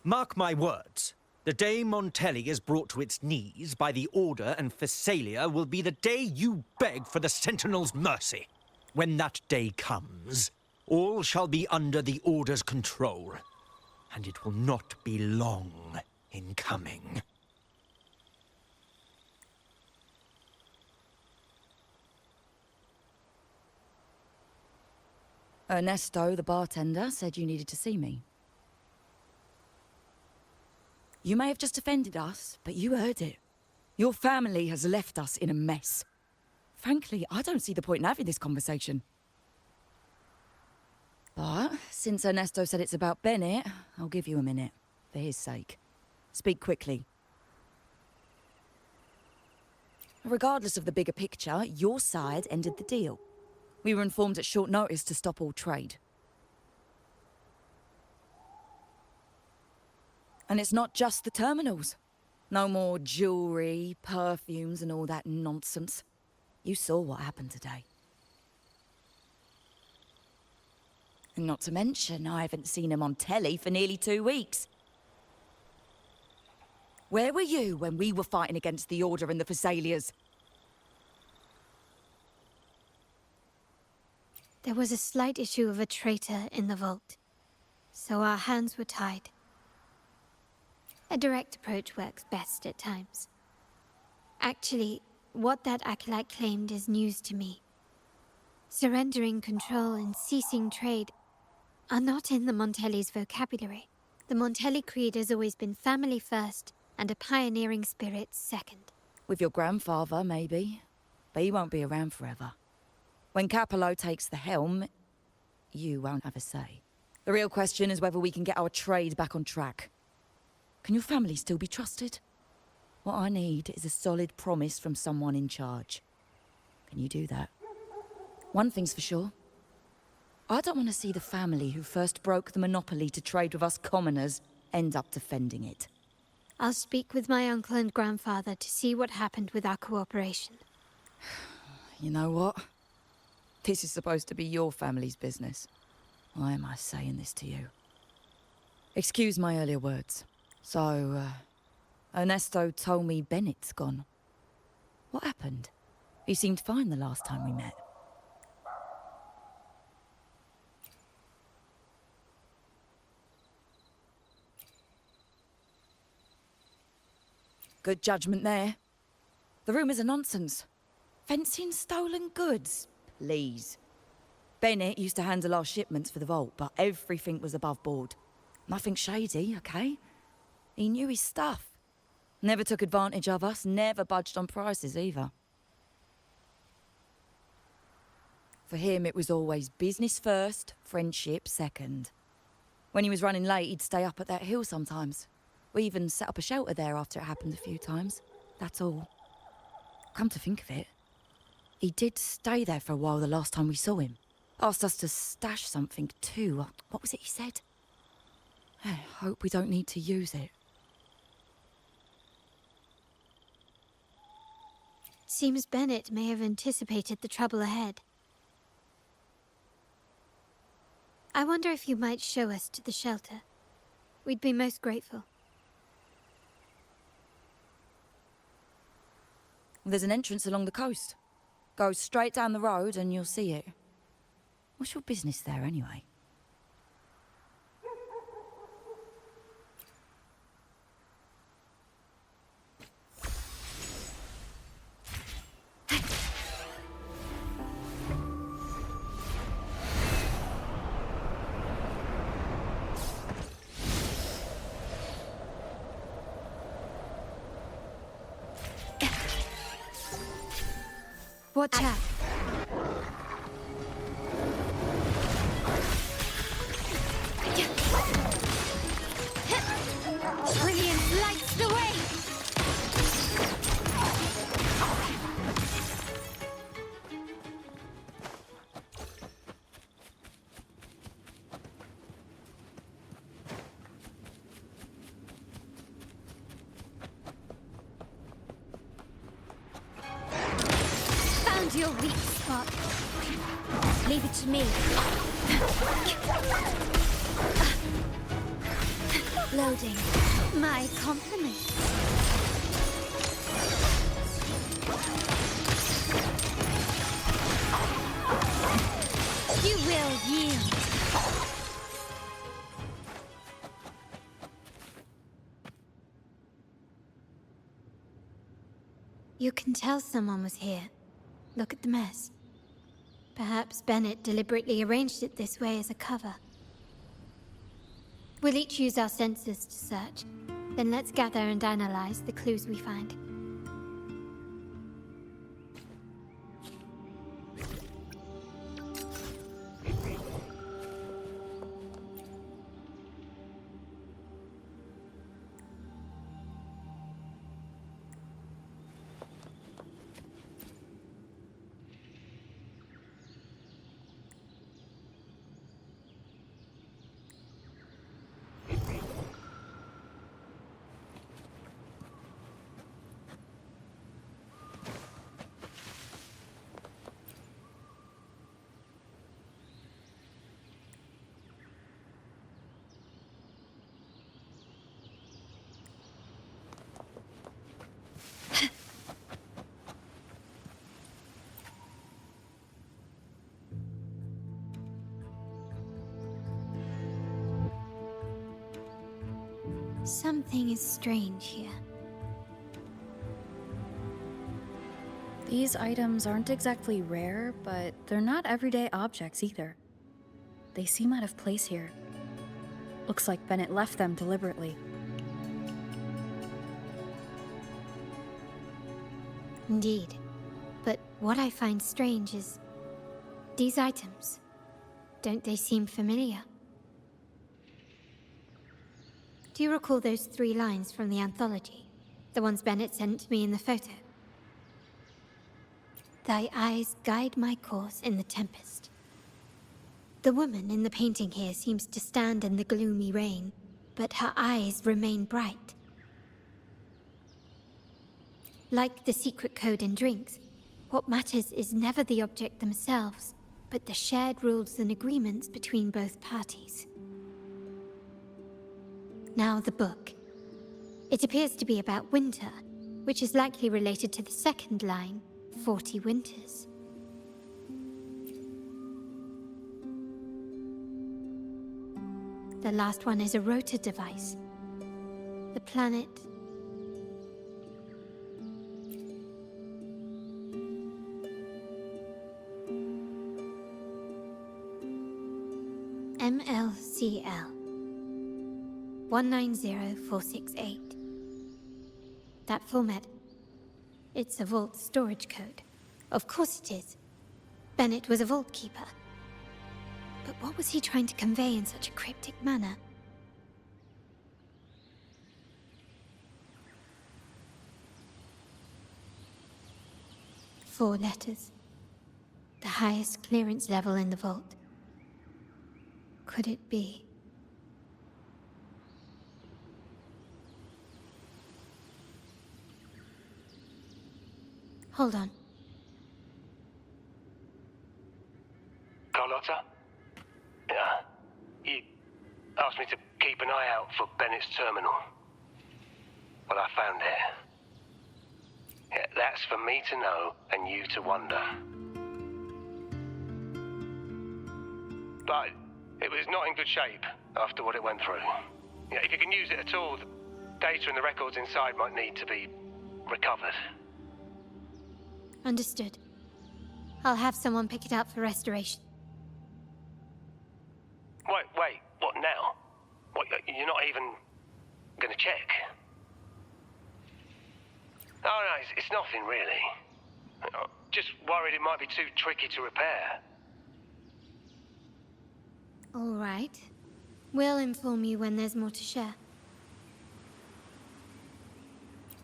[SPEAKER 10] Mark my words. The day Montelli is brought to its knees by the Order and Phasalia will be the day you beg for the Sentinel's mercy. When that day comes, all shall be under the Order's control, and it will not be long in coming.
[SPEAKER 13] Ernesto, the bartender, said you needed to see me. You may have just offended us, but you heard it. Your family has left us in a mess. Frankly, I don't see the point in having this conversation. But since Ernesto said it's about Bennett, I'll give you a minute, for his sake. Speak quickly. Regardless of the bigger picture, your side ended the deal. We were informed at short notice to stop all trade. And it's not just the terminals. No more jewelry, perfumes, and all that nonsense. You saw what happened today. And not to mention, I haven't seen him on telly for nearly 2 weeks. Where were you when we were fighting against the Order and the Phasalias?
[SPEAKER 4] There was a slight issue of a traitor in the vault, so our hands were tied. A direct approach works best at times. Actually, what that acolyte claimed is news to me. Surrendering control and ceasing trade are not in the Montelli's vocabulary. The Montelli creed has always been family first and a pioneering spirit second.
[SPEAKER 13] With your grandfather, maybe. But he won't be around forever. When Capello takes the helm, you won't have a say. The real question is whether we can get our trade back on track. Can your family still be trusted? What I need is a solid promise from someone in charge. Can you do that? One thing's for sure. I don't want to see the family who first broke the monopoly to trade with us commoners end up defending it.
[SPEAKER 4] I'll speak with my uncle and grandfather to see what happened with our cooperation.
[SPEAKER 13] You know what? This is supposed to be your family's business. Why am I saying this to you? Excuse my earlier words. So, Ernesto told me Bennett's gone. What happened? He seemed fine the last time we met. Good judgment there. The rumours are nonsense. Fencing stolen goods? Please. Bennett used to handle our shipments for the vault, but everything was above board. Nothing shady, okay? He knew his stuff. Never took advantage of us, never budged on prices either. For him, it was always business first, friendship second. When he was running late, he'd stay up at that hill sometimes. We even set up a shelter there after it happened a few times. That's all. Come to think of it, he did stay there for a while the last time we saw him. Asked us to stash something too. What was it he said? I hope we don't need to use it.
[SPEAKER 4] Seems Bennett may have anticipated the trouble ahead. I wonder if you might show us to the shelter. We'd be most grateful.
[SPEAKER 13] There's an entrance along the coast. Go straight down the road and you'll see it. What's your business there anyway?
[SPEAKER 4] Watch out.
[SPEAKER 3] Brilliant lights the way! Found your weak spot. Leave it to me. Loading.
[SPEAKER 4] My compliments.
[SPEAKER 3] You will yield.
[SPEAKER 4] You can tell someone was here. Look at the mess. Perhaps Bennett deliberately arranged it this way as a cover. We'll each use our senses to search. Then let's gather and analyze the clues we find. Something is strange here.
[SPEAKER 1] These items aren't exactly rare, but they're not everyday objects either. They seem out of place here. Looks like Bennett left them deliberately.
[SPEAKER 4] Indeed. But what I find strange is... these items. Don't they seem familiar? Do you recall those 3 lines from the anthology? The ones Bennett sent me in the photo? Thy eyes guide my course in the tempest. The woman in the painting here seems to stand in the gloomy rain, but her eyes remain bright. Like the secret code in drinks, what matters is never the object themselves, but the shared rules and agreements between both parties. Now the book. It appears to be about winter, which is likely related to the second line, 40 winters. The last one is a rotor device. The planet... MLCL 190468. That format. It's a vault storage code. Of course it is. Bennett was a vault keeper. But what was he trying to convey in such a cryptic manner? Four letters. The highest clearance level in the vault. Could it be? Hold on.
[SPEAKER 8] Carlotta? Yeah. You asked me to keep an eye out for Bennett's terminal. Well, I found it. Yeah, that's for me to know and you to wonder. But it was not in good shape after what it went through. Yeah, if you can use it at all, the data and the records inside might need to be recovered.
[SPEAKER 4] Understood. I'll have someone pick it up for restoration.
[SPEAKER 8] Wait, what now? What, you're not even gonna check? Oh, no, it's nothing really. Just worried it might be too tricky to repair.
[SPEAKER 4] All right. We'll inform you when there's more to share.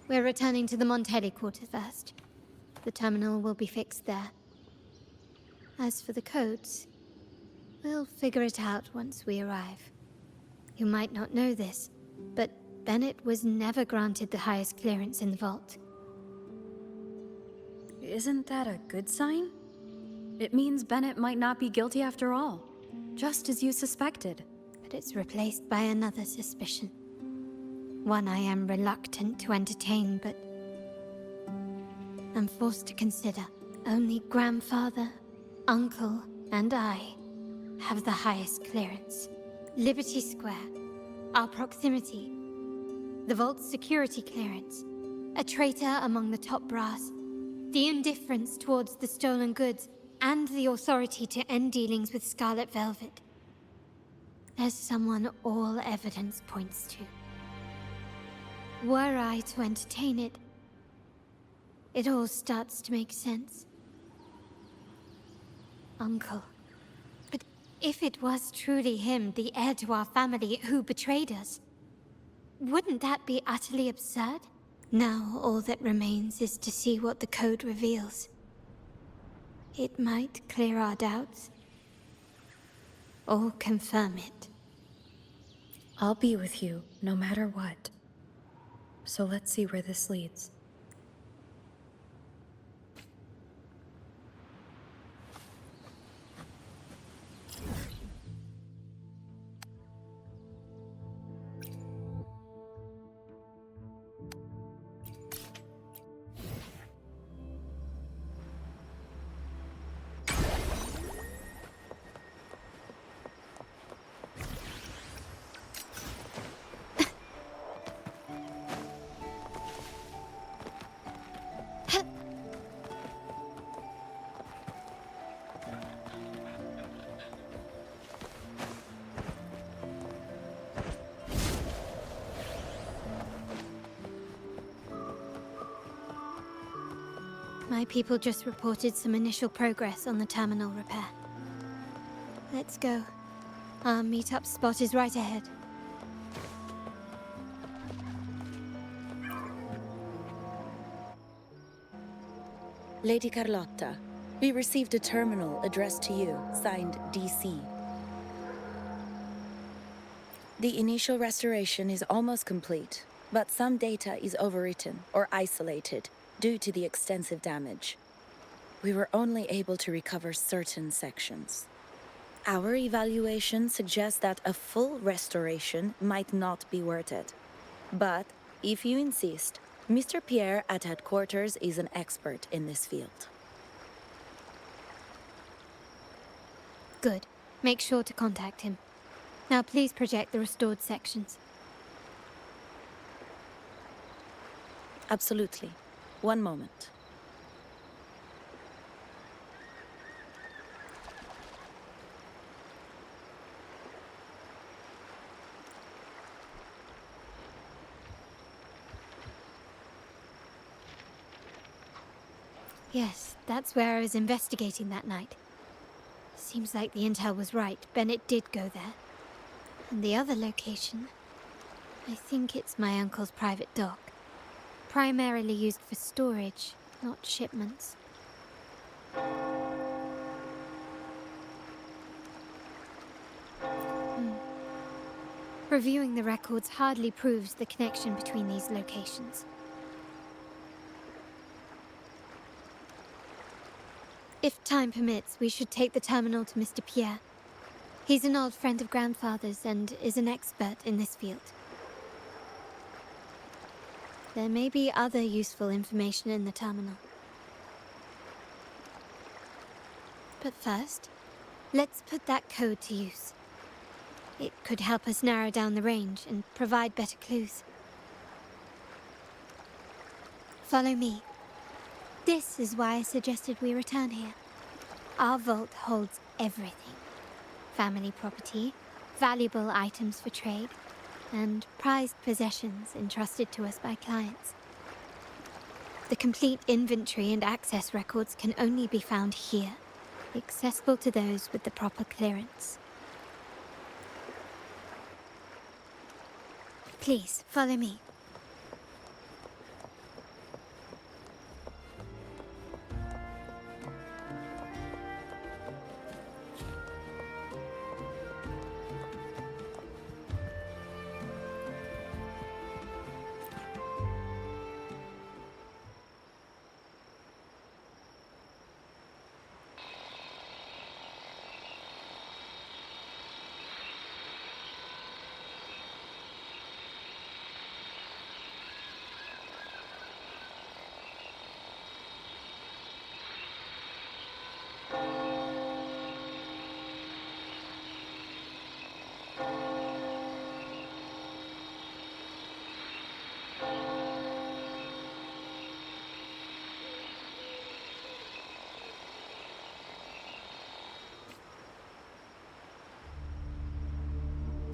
[SPEAKER 4] We're returning to the Montelli quarter first. The terminal will be fixed there. As for the codes, we'll figure it out once we arrive. You might not know this, but Bennett was never granted the highest clearance in the vault.
[SPEAKER 1] Isn't that a good sign? It means Bennett might not be guilty after all, just as you suspected.
[SPEAKER 4] But it's replaced by another suspicion. One I am reluctant to entertain, but I'm forced to consider. Only grandfather, uncle, and I have the highest clearance. Liberty Square, our proximity, the vault's security clearance, a traitor among the top brass, the indifference towards the stolen goods, and the authority to end dealings with Scarlet Velvet. There's someone all evidence points to. Were I to entertain it, it all starts to make sense. Uncle. But if it was truly him, the heir to our family, who betrayed us, wouldn't that be utterly absurd? Now all that remains is to see what the code reveals. It might clear our doubts, or confirm it.
[SPEAKER 1] I'll be with you, no matter what. So let's see where this leads.
[SPEAKER 4] My people just reported some initial progress on the terminal repair. Let's go. Our meetup spot is right ahead.
[SPEAKER 13] Lady Carlotta, we received a terminal addressed to you, signed DC.
[SPEAKER 1] The initial restoration is almost complete, but some data is overwritten or isolated due to the extensive damage. We were only able to recover certain sections. Our evaluation suggests that a full restoration might not be worth it. But, if you insist, Mr. Pierre at headquarters is an expert in this field.
[SPEAKER 4] Good. Make sure to contact him. Now please project the restored sections.
[SPEAKER 1] Absolutely. One moment.
[SPEAKER 4] Yes, that's where I was investigating that night. Seems like the intel was right. Bennett did go there. And the other location, I think it's my uncle's private dock. Primarily used for storage, not shipments. Reviewing the records hardly proves the connection between these locations. If time permits, we should take the terminal to Mr. Pierre. He's an old friend of Grandfather's and is an expert in this field. There may be other useful information in the terminal. But first, let's put that code to use. It could help us narrow down the range and provide better clues. Follow me. This is why I suggested we return here. Our vault holds everything. Family property, valuable items for trade, and prized possessions entrusted to us by clients. The complete inventory and access records can only be found here, accessible to those with the proper clearance. Please, follow me.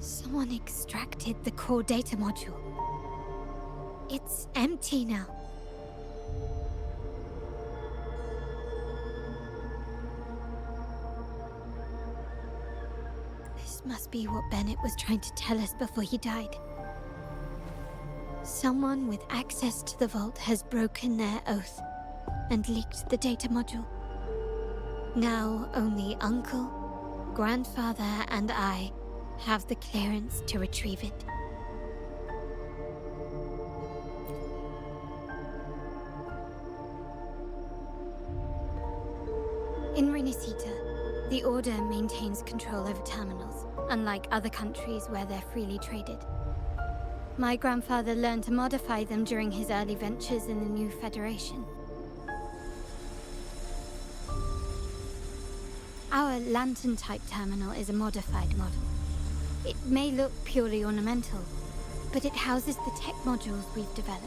[SPEAKER 4] Someone extracted the core data module. It's empty now. This must be what Bennett was trying to tell us before he died. Someone with access to the vault has broken their oath and leaked the data module. Now only Uncle, Grandfather, and I have the clearance to retrieve it. In Renacita, the Order maintains control over terminals, unlike other countries where they're freely traded. My grandfather learned to modify them during his early ventures in the new Federation. Our lantern-type terminal is a modified model. It may look purely ornamental, but it houses the tech modules we've developed.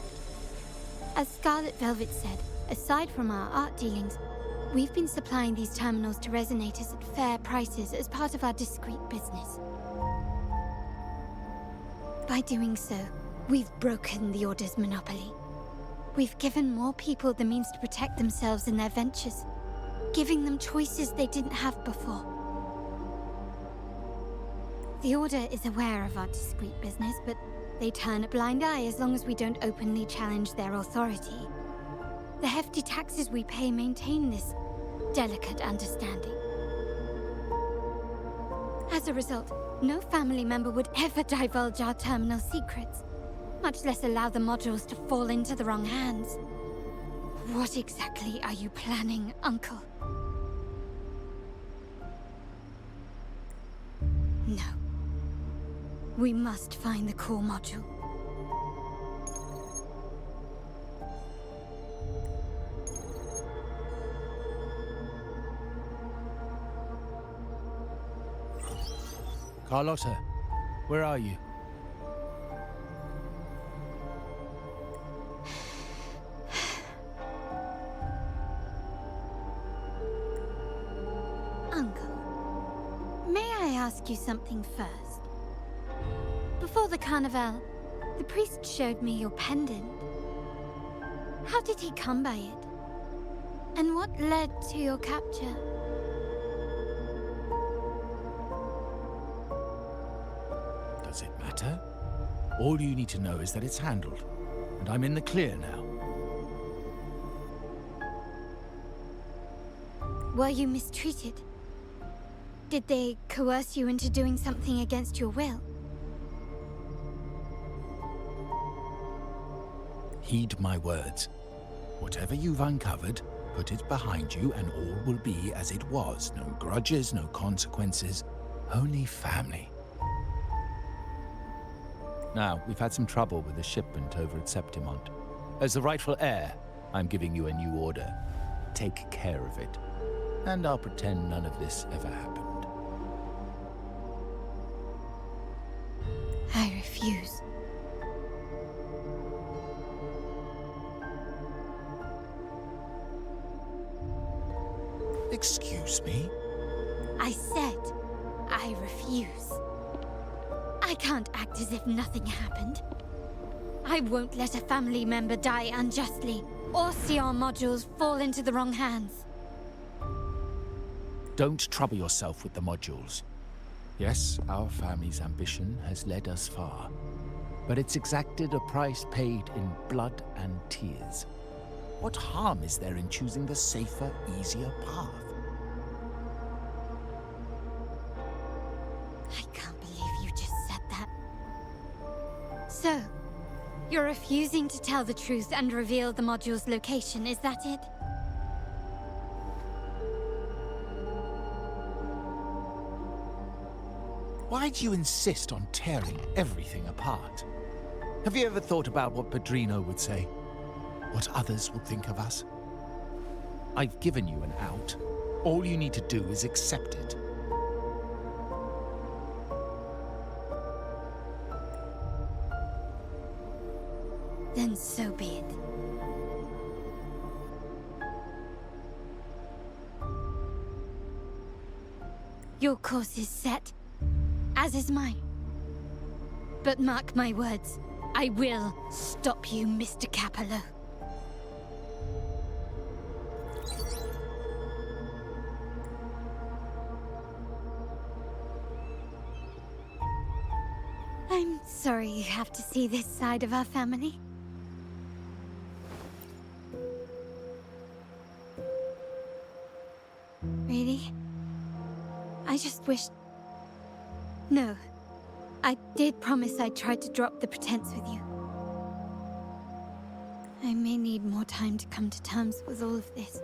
[SPEAKER 4] As Scarlet Velvet said, aside from our art dealings, we've been supplying these terminals to resonators at fair prices as part of our discreet business. By doing so, we've broken the Order's monopoly. We've given more people the means to protect themselves in their ventures, giving them choices they didn't have before. The Order is aware of our discreet business, but they turn a blind eye as long as we don't openly challenge their authority. The hefty taxes we pay maintain this delicate understanding. As a result, no family member would ever divulge our terminal secrets, much less allow the modules to fall into the wrong hands. What exactly are you planning, Uncle? No. We must find the core module.
[SPEAKER 2] Carlotta, where are you?
[SPEAKER 4] Uncle, may I ask you something first? Before the carnival, the priest showed me your pendant. How did he come by it? And what led to your capture?
[SPEAKER 2] Does it matter? All you need to know is that it's handled, and I'm in the clear now.
[SPEAKER 4] Were you mistreated? Did they coerce you into doing something against your will?
[SPEAKER 2] Heed my words. Whatever you've uncovered, put it behind you and all will be as it was. No grudges, no consequences, only family. Now, we've had some trouble with the shipment over at Septimont. As the rightful heir, I'm giving you a new order. Take care of it. And I'll pretend none of this ever happened.
[SPEAKER 4] I refuse.
[SPEAKER 2] Excuse me?
[SPEAKER 4] I said, I refuse. I can't act as if nothing happened. I won't let a family member die unjustly, or see our modules fall into the wrong hands.
[SPEAKER 2] Don't trouble yourself with the modules. Yes, our family's ambition has led us far, but it's exacted a price paid in blood and tears. What harm is there in choosing the safer, easier path?
[SPEAKER 4] I can't believe you just said that. So, you're refusing to tell the truth and reveal the module's location, is that it?
[SPEAKER 2] Why do you insist on tearing everything apart? Have you ever thought about what Padrino would say? What others would think of us? I've given you an out. All you need to do is accept it.
[SPEAKER 4] Then so be it. Your course is set, as is mine. But mark my words, I will stop you, Mr. Capello. I'm sorry you have to see this side of our family. Really? I just wished... No. I did promise I'd try to drop the pretense with you. I may need more time to come to terms with all of this.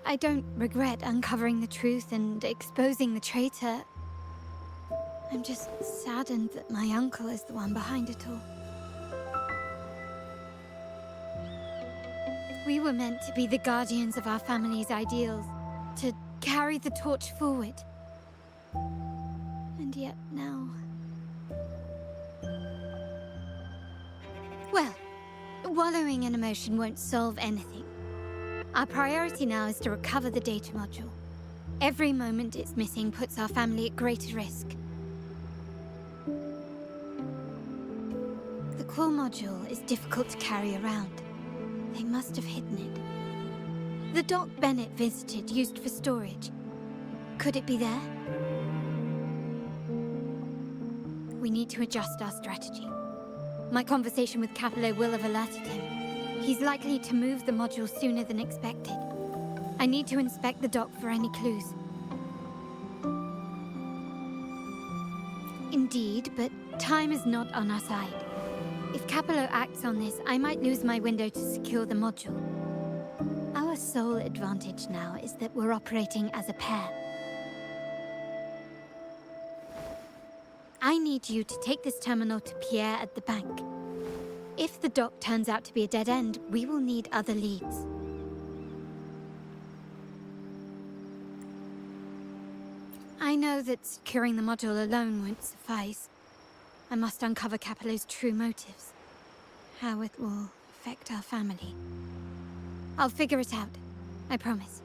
[SPEAKER 4] I don't regret uncovering the truth and exposing the traitor. I'm just saddened that my uncle is the one behind it all. We were meant to be the guardians of our family's ideals, to carry the torch forward. And yet now... Well, wallowing in emotion won't solve anything. Our priority now is to recover the data module. Every moment it's missing puts our family at greater risk. The core module is difficult to carry around. They must have hidden it. The dock Bennett visited used for storage. Could it be there? We need to adjust our strategy. My conversation with Capello will have alerted him. He's likely to move the module sooner than expected. I need to inspect the dock for any clues. Indeed, but time is not on our side. If Capello acts on this, I might lose my window to secure the module. Our sole advantage now is that we're operating as a pair. I need you to take this terminal to Pierre at the bank. If the dock turns out to be a dead end, we will need other leads. I know that securing the module alone won't suffice. I must uncover Capello's true motives. How it will affect our family. I'll figure it out. I promise.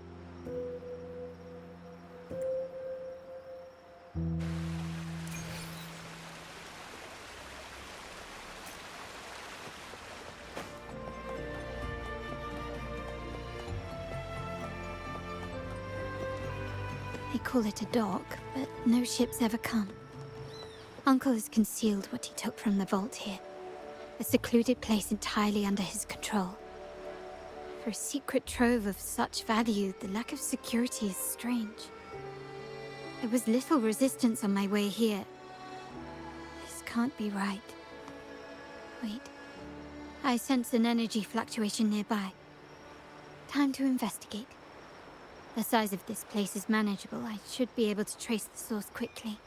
[SPEAKER 4] They call it a dock, but no ships ever come. Uncle has concealed what he took from the vault here. A secluded place entirely under his control. For a secret trove of such value, the lack of security is strange. There was little resistance on my way here. This can't be right. Wait. I sense an energy fluctuation nearby. Time to investigate. The size of this place is manageable. I should be able to trace the source quickly.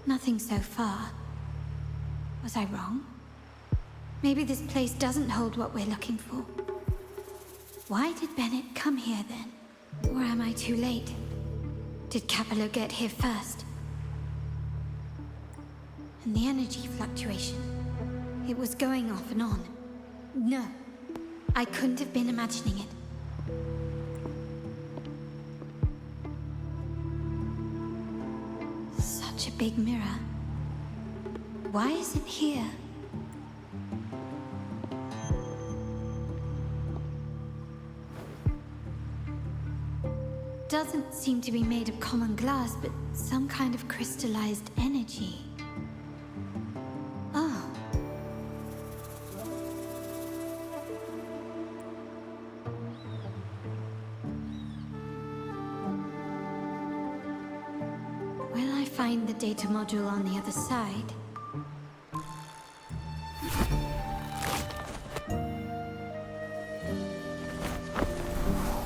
[SPEAKER 4] Nothing so far. Was I wrong? Maybe this place doesn't hold what we're looking for. Why did Bennett come here then? Or am I too late? Did Capello get here first? And the energy fluctuation. It was going off and on. No, I couldn't have been imagining it. Such a big mirror. Why is it here? Doesn't seem to be made of common glass, but some kind of crystallized energy. Oh. Will I find the data module on the other side?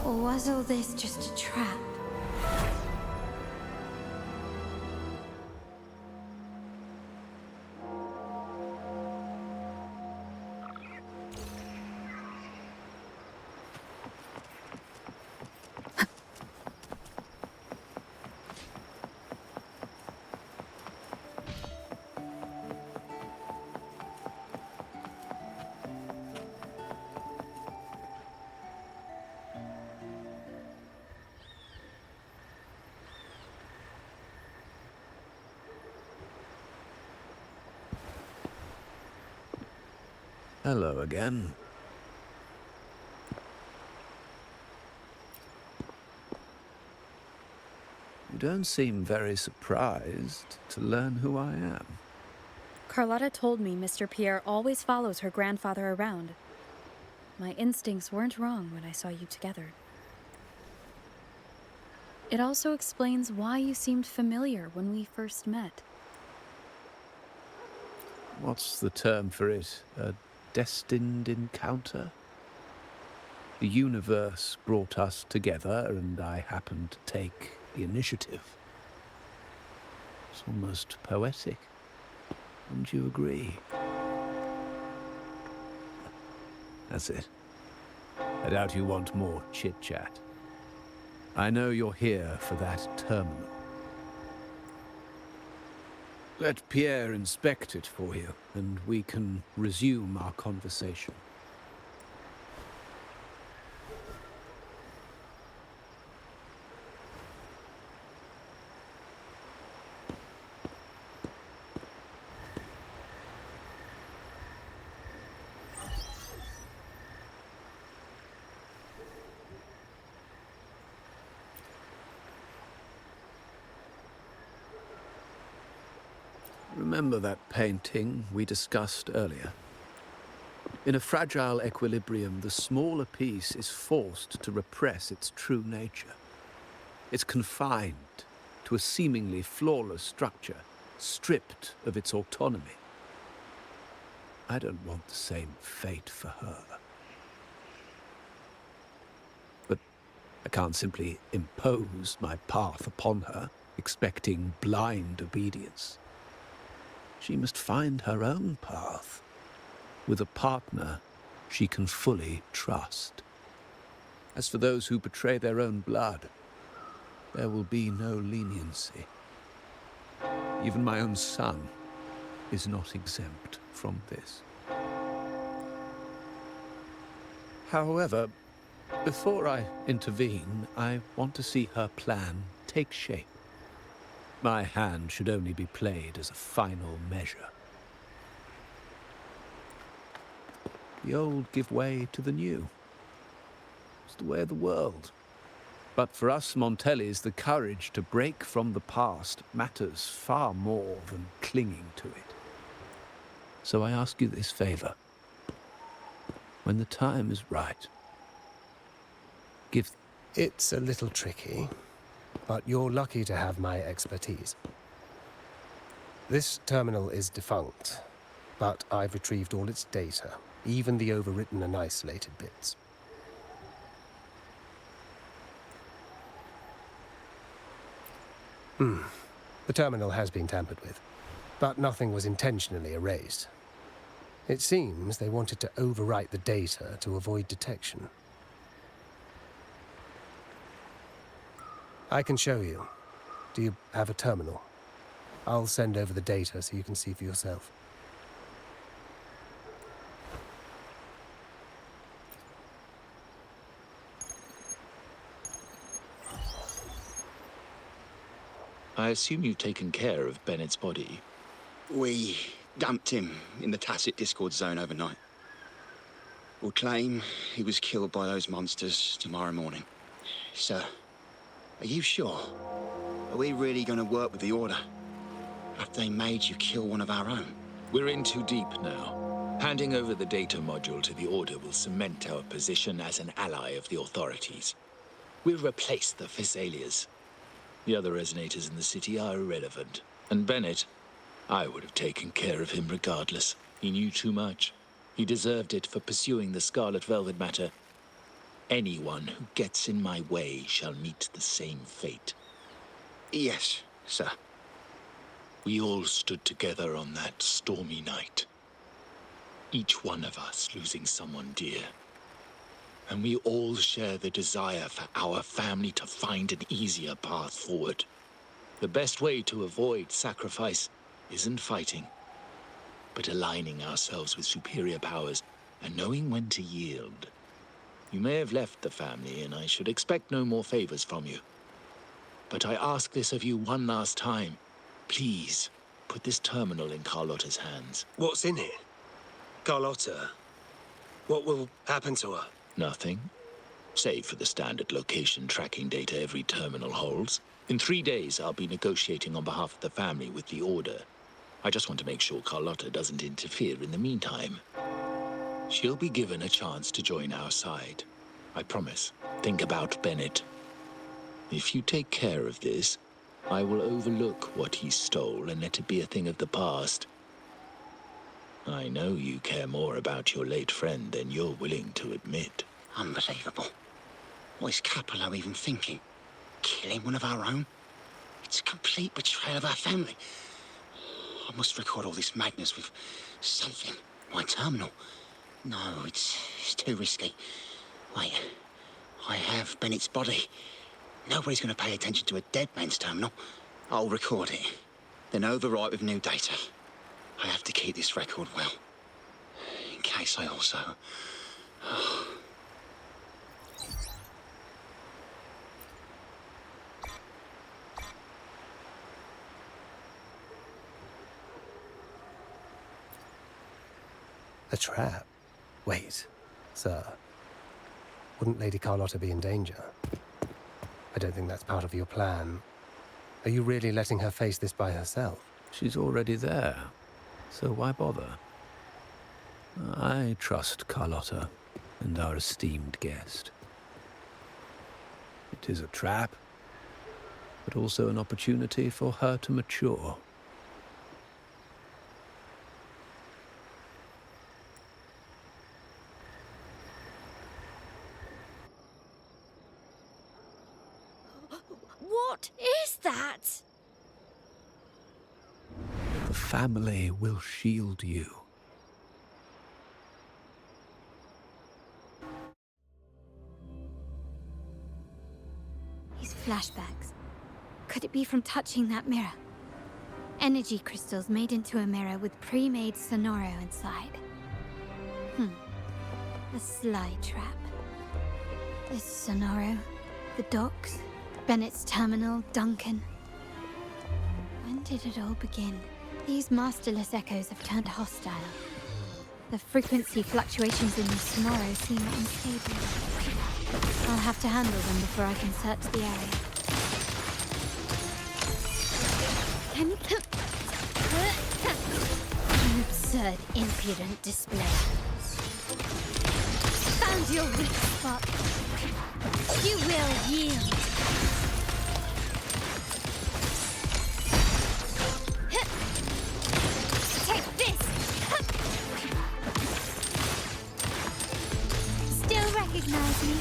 [SPEAKER 4] Or was all this just a trap?
[SPEAKER 5] Hello again. You don't seem very surprised to learn who I am.
[SPEAKER 1] Carlotta told me Mr. Pierre always follows her grandfather around. My instincts weren't wrong when I saw you together. It also explains why you seemed familiar when we first met.
[SPEAKER 5] What's the term for it? A destined encounter? The universe brought us together, and I happened to take the initiative. It's almost poetic. Wouldn't you agree? That's it. I doubt you want more chit-chat. I know you're here for that terminal. Let Pierre inspect it for you, and we can resume our conversation. Remember that painting we discussed earlier? In a fragile equilibrium, the smaller piece is forced to repress its true nature. It's confined to a seemingly flawless structure, stripped of its autonomy. I don't want the same fate for her. But I can't simply impose my path upon her, expecting blind obedience. She must find her own path, with a partner she can fully trust. As for those who betray their own blood, there will be no leniency. Even my own son is not exempt from this. However, before I intervene, I want to see her plan take shape. My hand should only be played as a final measure. The old give way to the new. It's the way of the world. But for us Montellis, the courage to break from the past matters far more than clinging to it. So I ask you this favor. When the time is right, give...
[SPEAKER 8] It's a little tricky, but you're lucky to have my expertise. This terminal is defunct, but I've retrieved all its data, even the overwritten and isolated bits. The terminal has been tampered with, but nothing was intentionally erased. It seems they wanted to overwrite the data to avoid detection. I can show you. Do you have a terminal? I'll send over the data so you can see for yourself.
[SPEAKER 14] I assume you've taken care of Bennett's body.
[SPEAKER 15] We dumped him in the Tacit Discord zone overnight. We'll claim he was killed by those monsters tomorrow morning. Sir, are you sure? Are we really going to work with the Order? Have they made you kill one of our own?
[SPEAKER 14] We're in too deep now. Handing over the data module to the Order will cement our position as an ally of the authorities. We'll replace the Physaelias. The other resonators in the city are irrelevant. And Bennett, I would have taken care of him regardless. He knew too much. He deserved it for pursuing the Scarlet Velvet matter. Anyone who gets in my way shall meet the same fate.
[SPEAKER 15] Yes, sir.
[SPEAKER 14] We all stood together on that stormy night. Each one of us losing someone dear. And we all share the desire for our family to find an easier path forward. The best way to avoid sacrifice isn't fighting, but aligning ourselves with superior powers and knowing when to yield. You may have left the family, and I should expect no more favors from you. But I ask this of you one last time. Please, put this terminal in Carlotta's hands.
[SPEAKER 8] What's in it? Carlotta? What will happen to her?
[SPEAKER 14] Nothing. Save for the standard location tracking data every terminal holds. In 3 days, I'll be negotiating on behalf of the family with the Order. I just want to make sure Carlotta doesn't interfere in the meantime. She'll be given a chance to join our side. I promise. Think about Bennett. If you take care of this, I will overlook what he stole and let it be a thing of the past. I know you care more about your late friend than you're willing to admit.
[SPEAKER 15] Unbelievable. What is Capello even thinking? Killing one of our own? It's a complete betrayal of our family. I must record all this madness with something. My terminal. No, it's too risky. Wait, I have Bennett's body. Nobody's going to pay attention to a dead man's terminal. I'll record it, then overwrite with new data. I have to keep this record well, in case I also...
[SPEAKER 8] A trap? Wait, sir. Wouldn't Lady Carlotta be in danger? I don't think that's part of your plan. Are you really letting her face this by herself?
[SPEAKER 5] She's already there, so why bother? I trust Carlotta and our esteemed guest. It is a trap, but also an opportunity for her to mature.
[SPEAKER 12] What is that?
[SPEAKER 5] The family will shield you.
[SPEAKER 4] These flashbacks. Could it be from touching that mirror? Energy crystals made into a mirror with pre-made Sonoro inside. A sly trap. There's Sonoro, the docks, Bennett's terminal, Duncan. When did it all begin? These masterless echoes have turned hostile. The frequency fluctuations in the Sonoro seem unstable. I'll have to handle them before I can search the area.
[SPEAKER 3] An absurd, impudent display. Found your weak spot. You will yield. Take this! Still recognize me?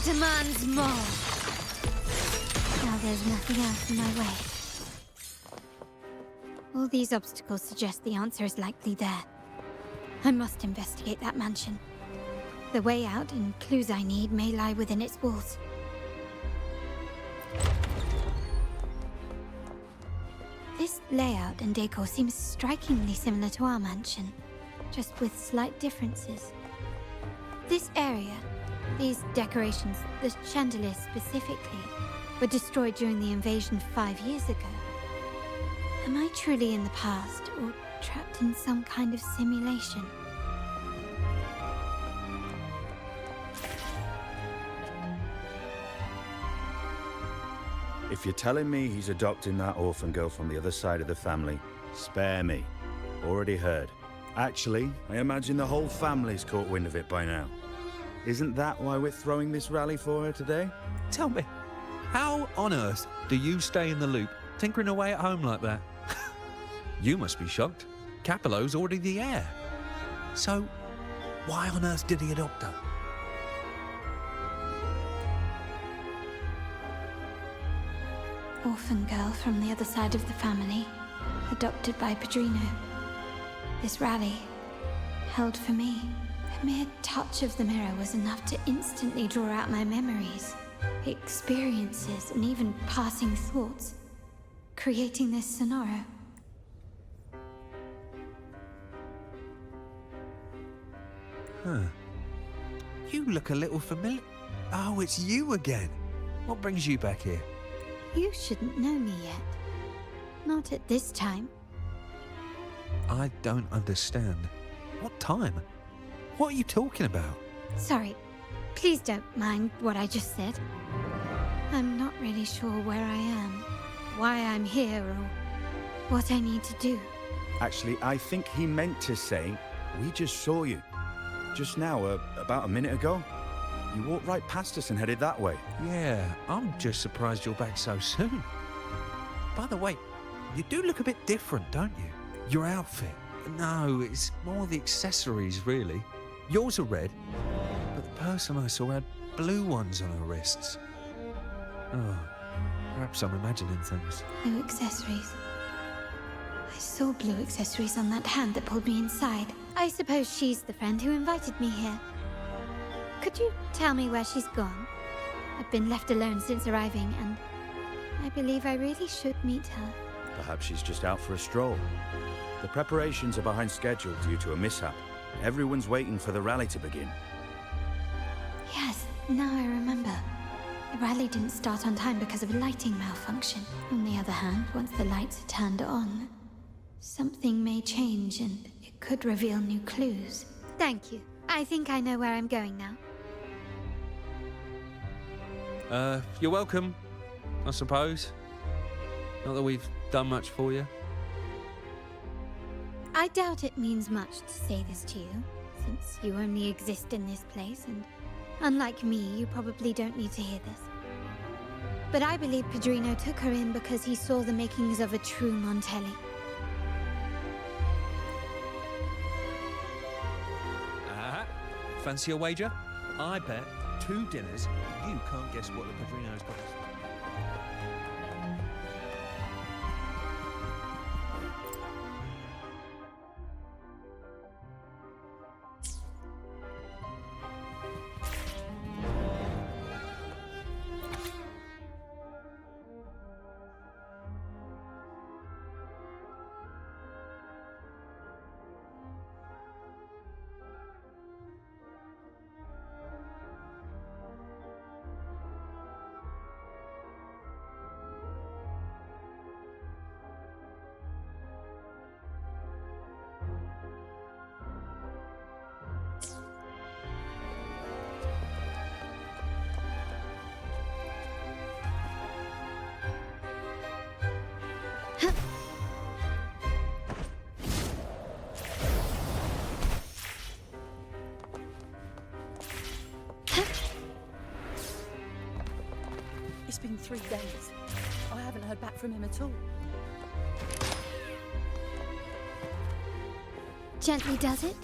[SPEAKER 3] Demands more.
[SPEAKER 4] Now there's nothing else in my way. All these obstacles suggest the answer is likely there. I must investigate that mansion. The way out and clues I need may lie within its walls. This layout and decor seems strikingly similar to our mansion, just with slight differences. This area, these decorations, the chandeliers specifically, were destroyed during the invasion 5 years ago. Am I truly in the past, or trapped in some kind of simulation?
[SPEAKER 16] If you're telling me he's adopting that orphan girl from the other side of the family, spare me. Already heard. Actually, I imagine the whole family's caught wind of it by now. Isn't that why we're throwing this rally for her today?
[SPEAKER 6] Tell me, how on earth do you stay in the loop, tinkering away at home like that? You must be shocked. Capello's already the heir. So, why on earth did he adopt her?
[SPEAKER 4] Orphan girl from the other side of the family, adopted by Padrino. This rally, held for me. A mere touch of the mirror was enough to instantly draw out my memories, experiences, and even passing thoughts, creating this Sonoro.
[SPEAKER 6] Huh. You look a little familiar. Oh, it's you again. What brings you back here?
[SPEAKER 4] You shouldn't know me yet. Not at this time.
[SPEAKER 6] I don't understand. What time? What are you talking about?
[SPEAKER 4] Sorry. Please don't mind what I just said. I'm not really sure where I am, why I'm here, or what I need to do.
[SPEAKER 16] Actually, I think he meant to say, we just saw you. Just now, about a minute ago. You walked right past us and headed that way.
[SPEAKER 6] Yeah, I'm just surprised you're back so soon. By the way, you do look a bit different, don't you? Your outfit. No, it's more the accessories, really. Yours are red, but the person I saw had blue ones on her wrists. Oh, perhaps I'm imagining things.
[SPEAKER 4] Blue accessories. I saw blue accessories on that hand that pulled me inside. I suppose she's the friend who invited me here. Could you tell me where she's gone? I've been left alone since arriving, and I believe I really should meet her.
[SPEAKER 16] Perhaps she's just out for a stroll. The preparations are behind schedule due to a mishap. Everyone's waiting for the rally to begin.
[SPEAKER 4] Yes, now I remember. The rally didn't start on time because of a lighting malfunction. On the other hand, once the lights are turned on, something may change and it could reveal new clues. Thank you. I think I know where I'm going now.
[SPEAKER 17] You're welcome, I suppose. Not that we've done much for you.
[SPEAKER 4] I doubt it means much to say this to you, since you only exist in this place, and unlike me, you probably don't need to hear this. But I believe Padrino took her in because he saw the makings of a true Montelli.
[SPEAKER 17] Fancy a wager? I bet 2 dinners you can't guess what the Padrino's got.
[SPEAKER 13] It's been 3 days. I haven't heard back from him at all.
[SPEAKER 4] Gently does it?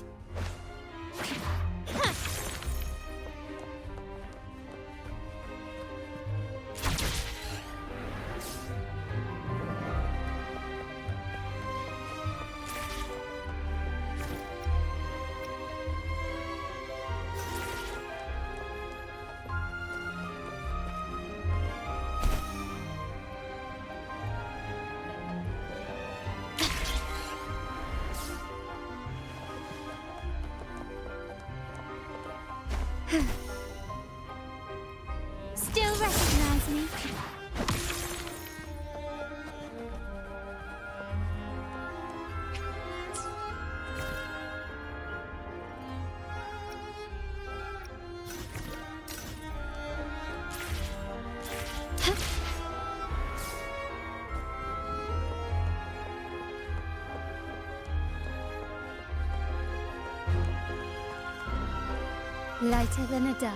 [SPEAKER 4] Still recognize me? Lighter than a dove.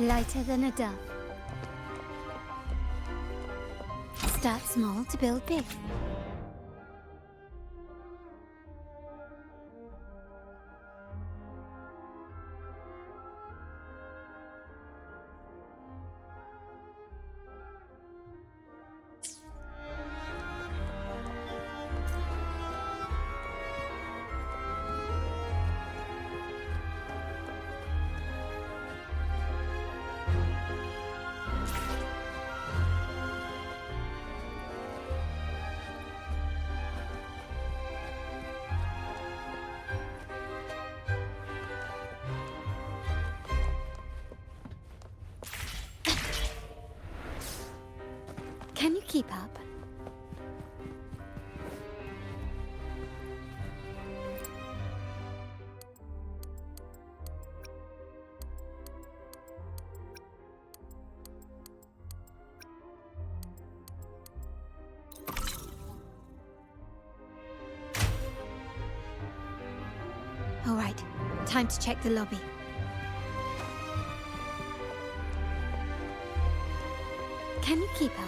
[SPEAKER 4] Lighter than a dove. Start small to build big. Can you keep up? Time to check the lobby. Can you keep up?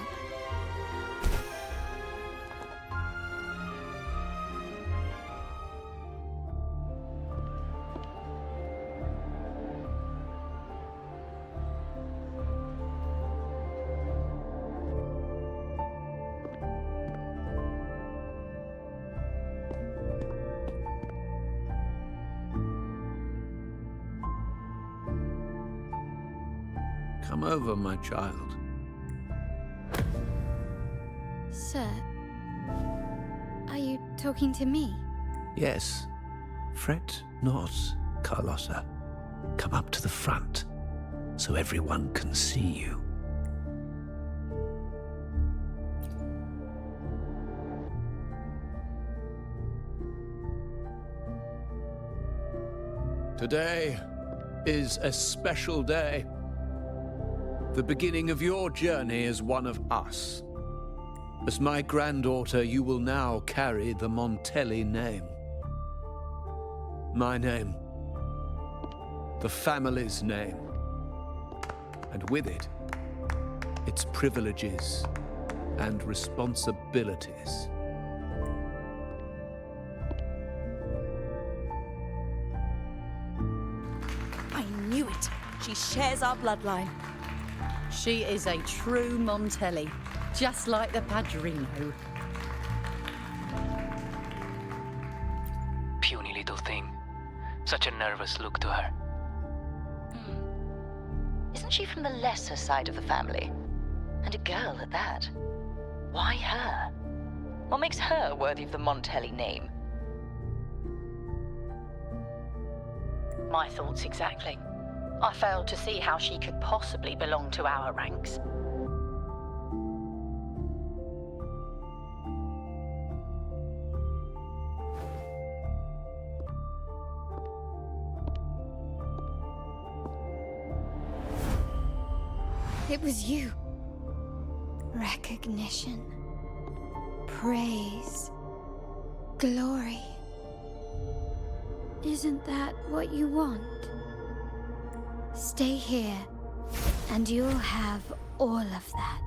[SPEAKER 5] Come over, my child.
[SPEAKER 4] Sir, are you talking to me?
[SPEAKER 5] Yes. Fret not, Carlotta. Come up to the front, so everyone can see you. Today is a special day. The beginning of your journey as one of us. As my granddaughter, you will now carry the Montelli name. My name. The family's name. And with it, its privileges and responsibilities.
[SPEAKER 13] I knew it. She shares our bloodline. She is a true Montelli, just like the Padrino.
[SPEAKER 18] Puny little thing. Such a nervous look to her.
[SPEAKER 19] Isn't she from the lesser side of the family? And a girl at that. Why her? What makes her worthy of the Montelli name?
[SPEAKER 20] My thoughts exactly. I failed to see how she could possibly belong to our ranks.
[SPEAKER 4] It was you. Recognition. Praise. Glory. Isn't that what you want? Stay here, and you'll have all of that.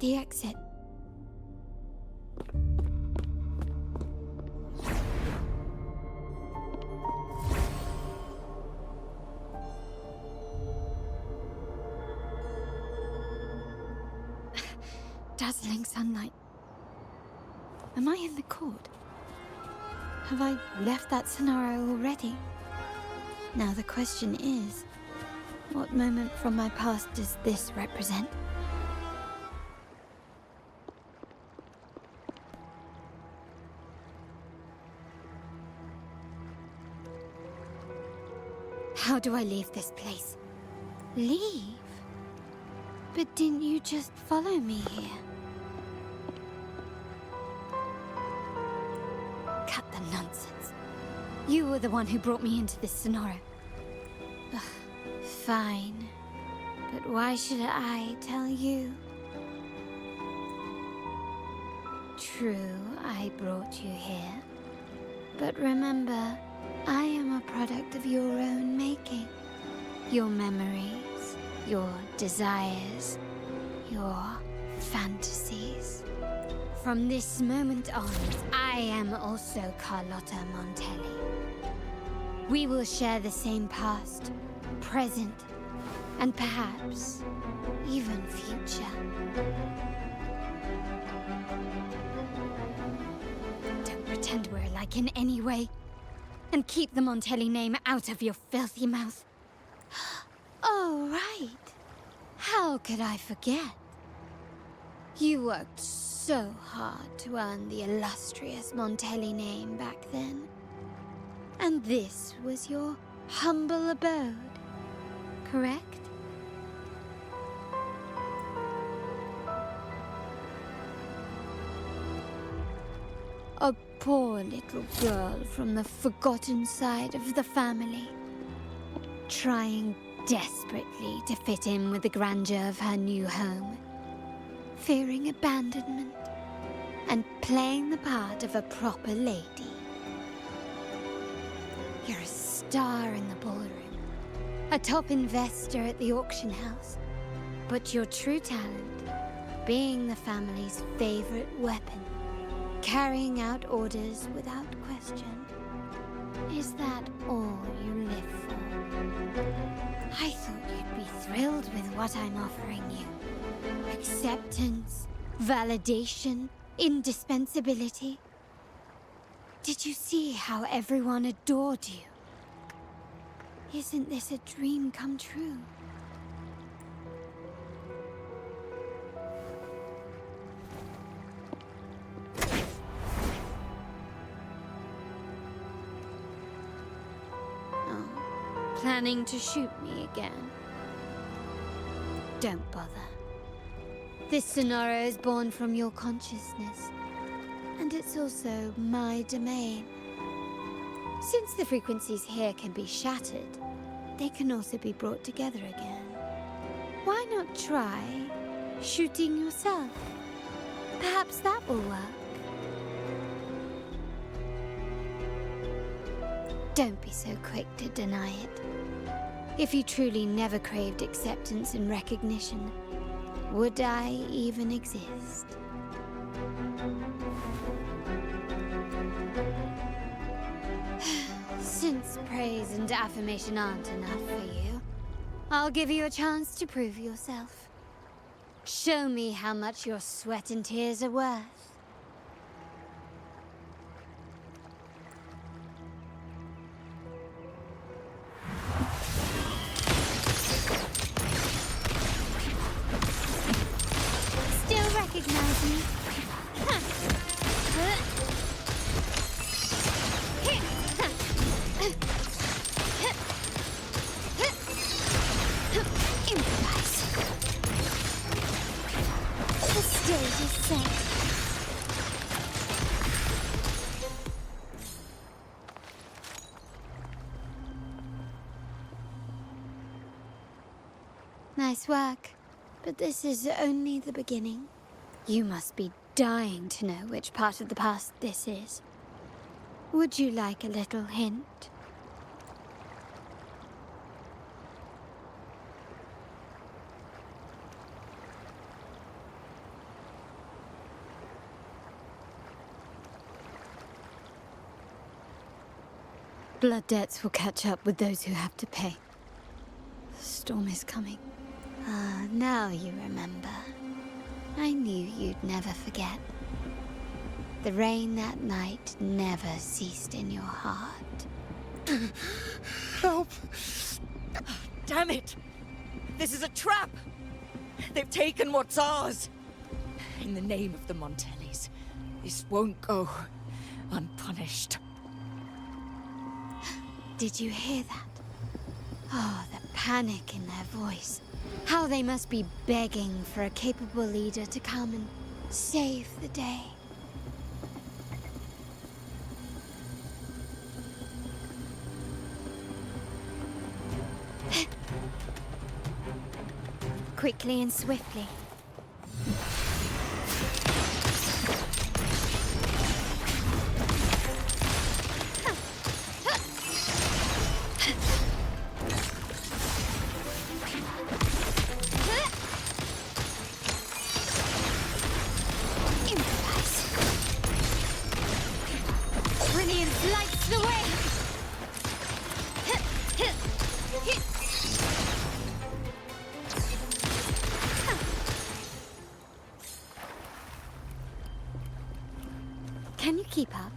[SPEAKER 4] The exit. Dazzling sunlight. Am I in the court? Have I left that scenario already? Now the question is, what moment from my past does this represent? How do I leave this place? Leave? But didn't you just follow me here? Cut the nonsense. You were the one who brought me into this scenario. Ugh, fine. But why should I tell you? True, I brought you here. But remember, I am a product of your own making. Your memories, your desires, your fantasies. From this moment on, I am also Carlotta Montelli. We will share the same past, present, and perhaps even future. Don't pretend we're alike in any way. And keep the Montelli name out of your filthy mouth. Oh, right. How could I forget? You worked so hard to earn the illustrious Montelli name back then. And this was your humble abode, correct? A poor little girl from the forgotten side of the family, trying desperately to fit in with the grandeur of her new home, fearing abandonment, and playing the part of a proper lady. You're a star in the ballroom, a top investor at the auction house, but your true talent, being the family's favorite weapon, carrying out orders without question. Is that all you live for? I thought you'd be thrilled with what I'm offering you. Acceptance, validation, indispensability. Did you see how everyone adored you? Isn't this a dream come true? Planning to shoot me again? Don't bother. This scenario is born from your consciousness, and it's also my domain. Since the frequencies here can be shattered, they can also be brought together again. Why not try shooting yourself? Perhaps that will work. Don't be so quick to deny it. If you truly never craved acceptance and recognition, would I even exist? Since praise and affirmation aren't enough for you, I'll give you a chance to prove yourself. Show me how much your sweat and tears are worth. Recognize me? Improvise. The stage is set. Nice work, but this is only the beginning. You must be dying to know which part of the past this is. Would you like a little hint? Blood debts will catch up with those who have to pay. The storm is coming. Ah, now you remember. I knew you'd never forget. The rain that night never ceased in your heart.
[SPEAKER 13] Help! Damn it! This is a trap! They've taken what's ours! In the name of the Montellis, this won't go unpunished.
[SPEAKER 4] Did you hear that? Oh, the panic in their voice. How they must be begging for a capable leader to come and save the day. Quickly and swiftly. Can you keep up?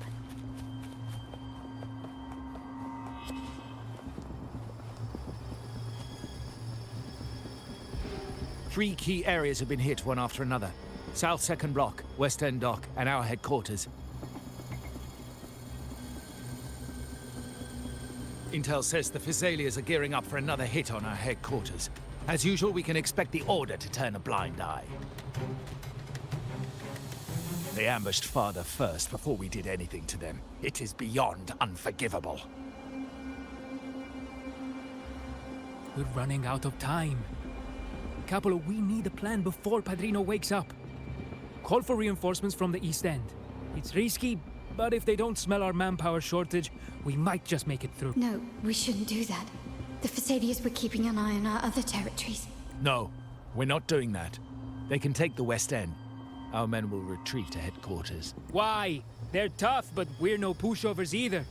[SPEAKER 2] 3 key areas have been hit one after another. South 2nd Block, West End Dock, and our headquarters. Intel says the Physaelias are gearing up for another hit on our headquarters. As usual, we can expect the Order to turn a blind eye. They ambushed Father first before we did anything to them. It is beyond unforgivable.
[SPEAKER 21] We're running out of time. Capolo, we need a plan before Padrino wakes up. Call for reinforcements from the East End. It's risky, but if they don't smell our manpower shortage, we might just make it through.
[SPEAKER 4] No, we shouldn't do that. The Physaelias were keeping an eye on our other territories.
[SPEAKER 2] No, we're not doing that. They can take the West End. Our men will retreat to headquarters.
[SPEAKER 21] Why? They're tough, but we're no pushovers either.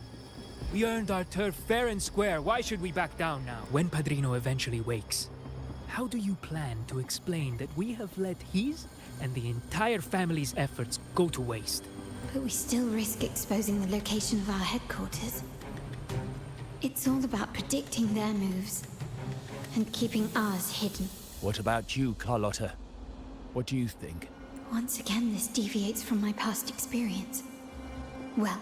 [SPEAKER 21] We earned our turf fair and square. Why should we back down now? When Padrino eventually wakes, how do you plan to explain that we have let his and the entire family's efforts go to waste?
[SPEAKER 4] But we still risk exposing the location of our headquarters. It's all about predicting their moves and keeping ours hidden.
[SPEAKER 2] What about you, Carlotta? What do you think?
[SPEAKER 4] Once again, this deviates from my past experience. Well,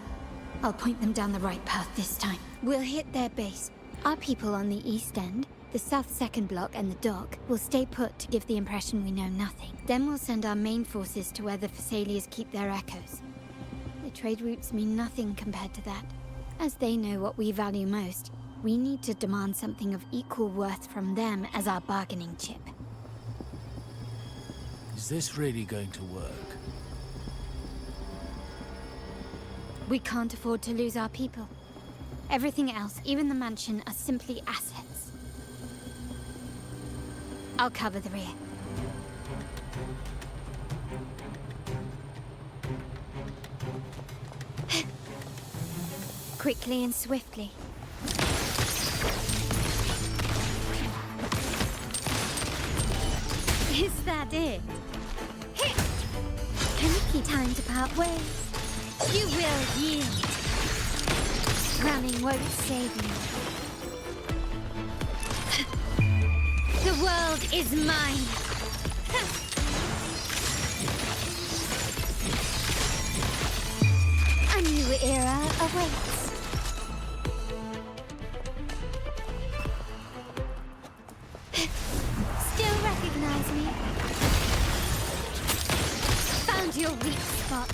[SPEAKER 4] I'll point them down the right path this time. We'll hit their base. Our people on the East End, the South 2nd Block, and the dock will stay put to give the impression we know nothing. Then we'll send our main forces to where the Physaelias keep their echoes. The trade routes mean nothing compared to that. As they know what we value most, we need to demand something of equal worth from them as our bargaining chip.
[SPEAKER 2] Is this really going to work?
[SPEAKER 4] We can't afford to lose our people. Everything else, even the mansion, are simply assets. I'll cover the rear. Quickly and swiftly. Is that it? Can you keep time to part ways? You will yield. Running won't save you. The world is mine. A new era awaits. Still recognize me? Found your weak spot.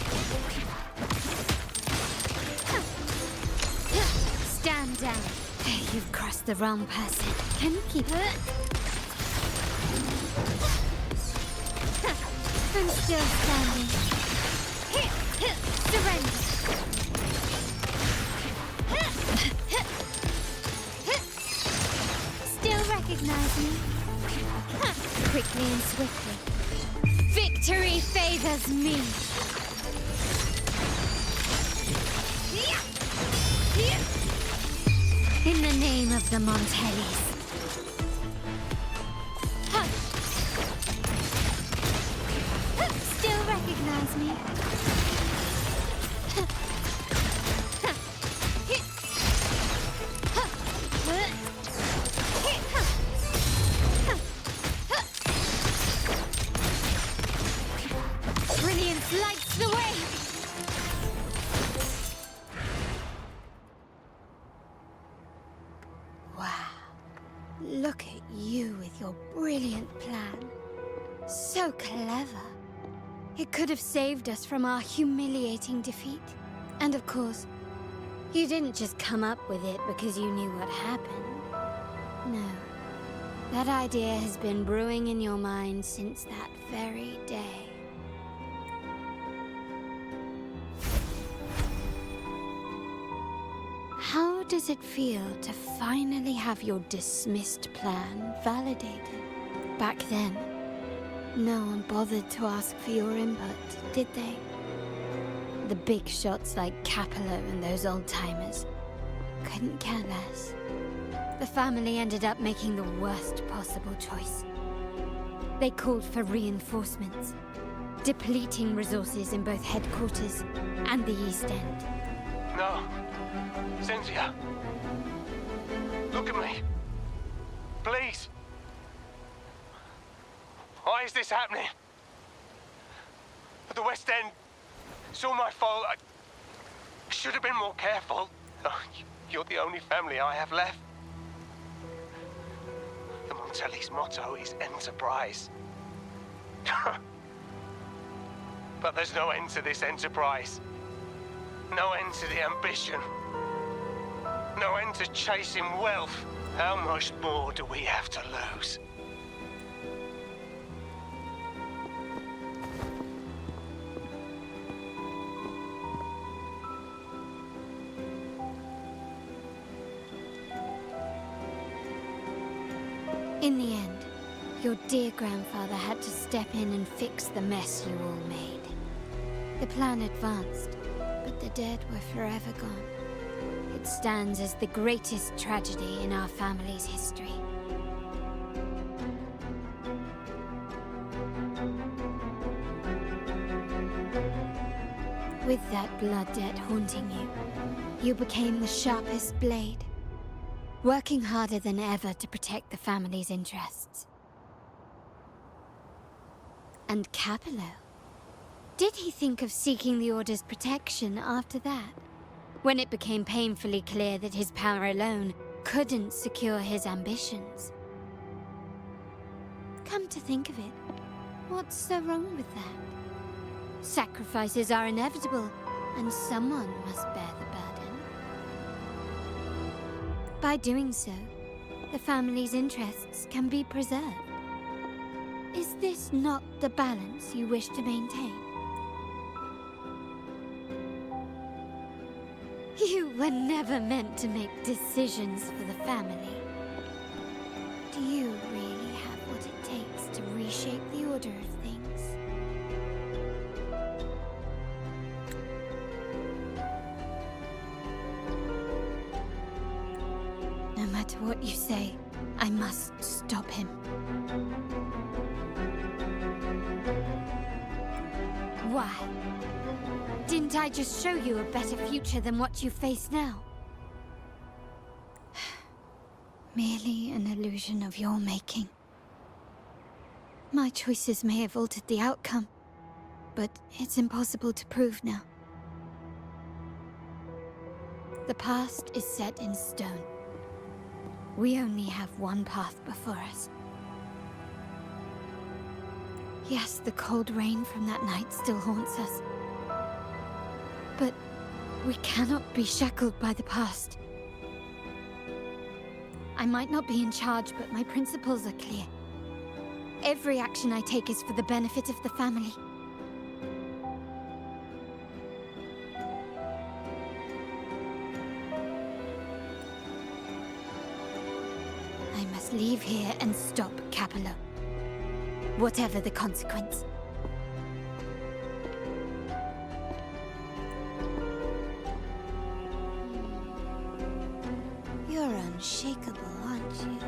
[SPEAKER 4] Stand down. You've crossed the wrong person. Can you keep it? I'm still standing. Surrender. Still recognize me? Quickly and swiftly. Victory favors me. In the name of the Montellis. Still recognize me? Brilliance lights the way! Wow. Look at you with your brilliant plan. So clever. It could have saved us from our humiliating defeat. And of course, you didn't just come up with it because you knew what happened. No. That idea has been brewing in your mind since that very day. How does it feel to finally have your dismissed plan validated? Back then, no one bothered to ask for your input, did they? The big shots like Capello and those old-timers couldn't care less. The family ended up making the worst possible choice. They called for reinforcements, depleting resources in both headquarters and the East End.
[SPEAKER 8] No. Cynthia. Look at me. Please. Why is this happening? The West End... It's all my fault. I should have been more careful. Oh, you're the only family I have left. The Montelli's motto is enterprise. But there's no end to this enterprise. No end to the ambition. No end to chasing wealth. How much more do we have to lose?
[SPEAKER 4] In the end, your dear grandfather had to step in and fix the mess you all made. The plan advanced, but the dead were forever gone. It stands as the greatest tragedy in our family's history. With that blood debt haunting you, you became the sharpest blade, working harder than ever to protect the family's interests. And Capello? Did he think of seeking the Order's protection after that? When it became painfully clear that his power alone couldn't secure his ambitions? Come to think of it, what's so wrong with that? Sacrifices are inevitable, and someone must bear the burden. By doing so, the family's interests can be preserved. Is this not the balance you wish to maintain? You were never meant to make decisions for the family. Do you really have what it takes to reshape the order of things? No matter what you say, I must stop him. Why? Didn't I just show you a better future than what you face now? Merely an illusion of your making. My choices may have altered the outcome, but it's impossible to prove now. The past is set in stone. We only have one path before us. Yes, the cold rain from that night still haunts us. But we cannot be shackled by the past. I might not be in charge, but my principles are clear. Every action I take is for the benefit of the family. I must leave here and stop Capello. Whatever the consequence. You're unshakable, aren't you?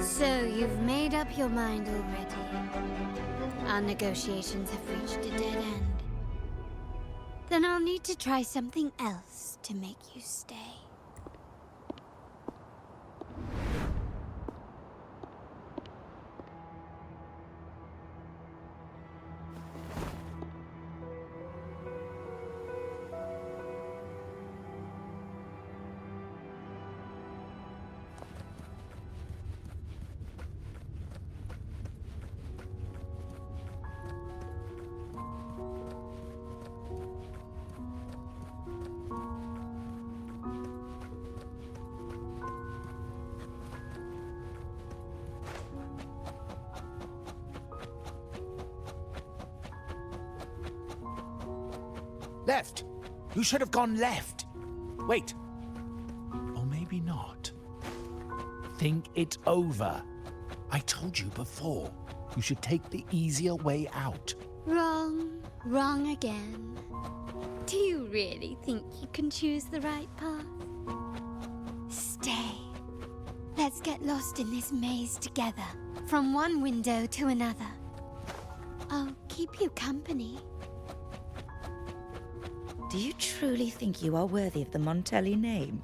[SPEAKER 4] So you've made up your mind already. Our negotiations have reached a dead end. Then I'll need to try something else to make you stay.
[SPEAKER 2] Left! You should have gone left! Wait. Or maybe not. Think it over. I told you before. You should take the easier way out.
[SPEAKER 4] Wrong. Wrong again. Do you really think you can choose the right path? Stay. Let's get lost in this maze together. From one window to another. I'll keep you company.
[SPEAKER 13] Do you truly think you are worthy of the Montelli name?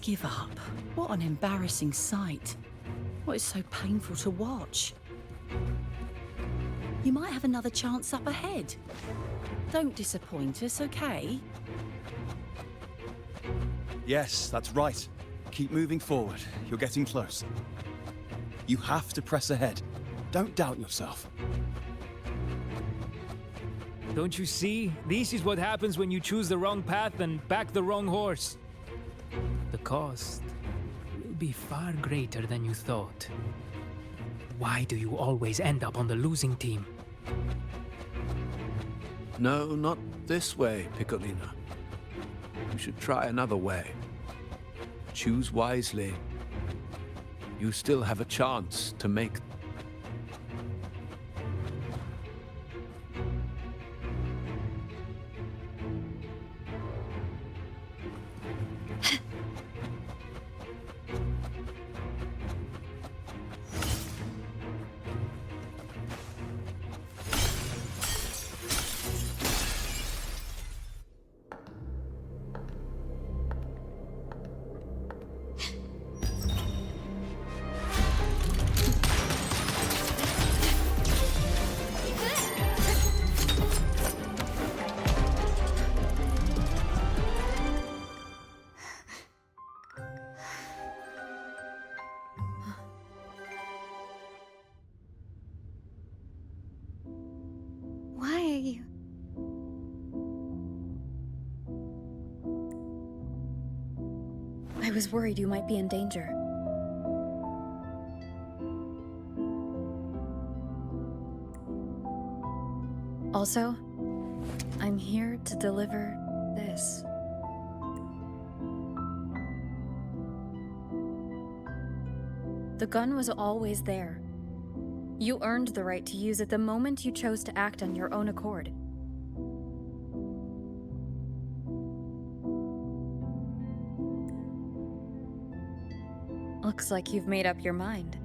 [SPEAKER 7] give up? What an embarrassing sight. What is so painful to watch? You might have another chance up ahead. Don't disappoint us, okay?
[SPEAKER 22] Yes, that's right. Keep moving forward. You're getting close. You have to press ahead. Don't doubt yourself.
[SPEAKER 21] Don't you see? This is what happens when you choose the wrong path and back the wrong horse. The cost will be far greater than you thought. Why do you always end up on the losing team?
[SPEAKER 5] No, not this way, Piccolina. You should try another way. Choose wisely. You still have a chance to make...
[SPEAKER 4] Why are you?
[SPEAKER 1] I was worried you might be in danger. Also, I'm here to deliver this. The gun was always there. You earned the right to use it the moment you chose to act on your own accord. Looks like you've made up your mind.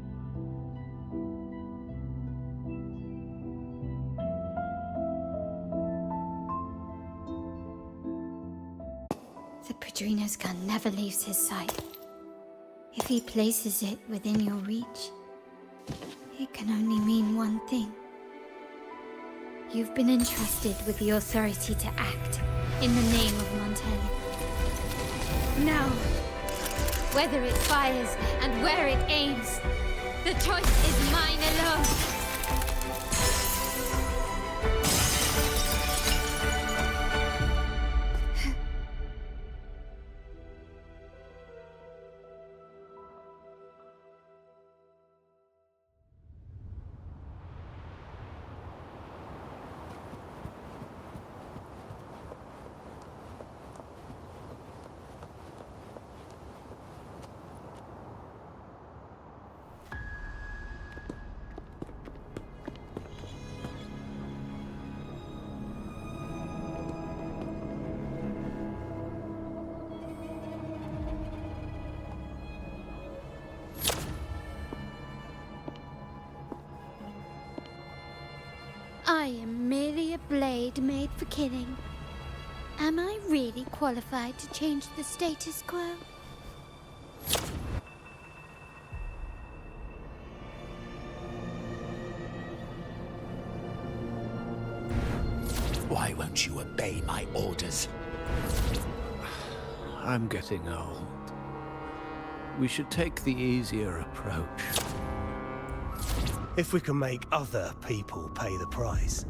[SPEAKER 4] The Padrino's gun never leaves his sight. If he places it within your reach, it can only mean one thing. You've been entrusted with the authority to act in the name of Montelli. Now, whether it fires and where it aims, the choice is mine alone. I am merely a blade made for killing. Am I really qualified to change the status quo?
[SPEAKER 14] Why won't you obey my orders?
[SPEAKER 5] I'm getting old. We should take the easier approach.
[SPEAKER 8] If we can make other people pay the price.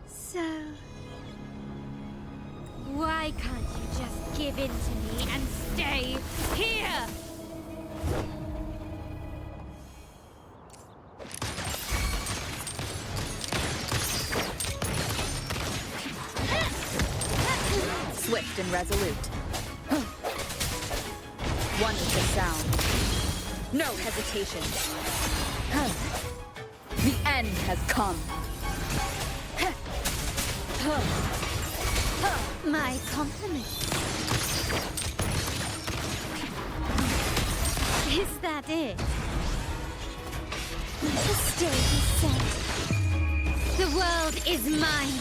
[SPEAKER 4] So, why can't you just give in to me and stay here?
[SPEAKER 13] Swift and resolute. One is the sound. No hesitation. The end has come.
[SPEAKER 4] My compliment. Is that it? Still, he said, the world is mine.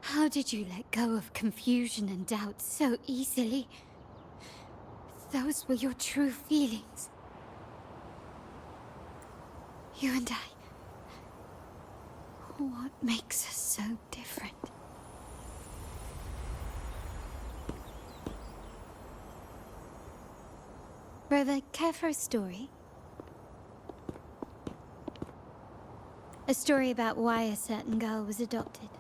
[SPEAKER 4] How did you let go of confusion and doubt so easily? Those were your true feelings. You and I. What makes us so different? Brother, care for a story? A story about why a certain girl was adopted.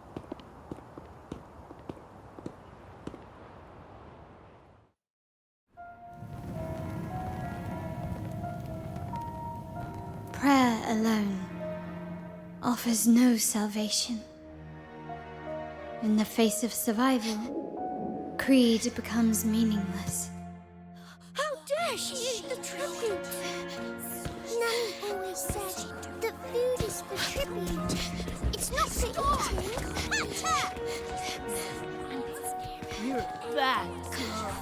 [SPEAKER 4] Prayer alone offers no salvation. In the face of survival, creed becomes meaningless.
[SPEAKER 9] How dare she eat the tribute? Nanny always said that food is for tribute. It's not for eating.
[SPEAKER 11] You're a bad girl.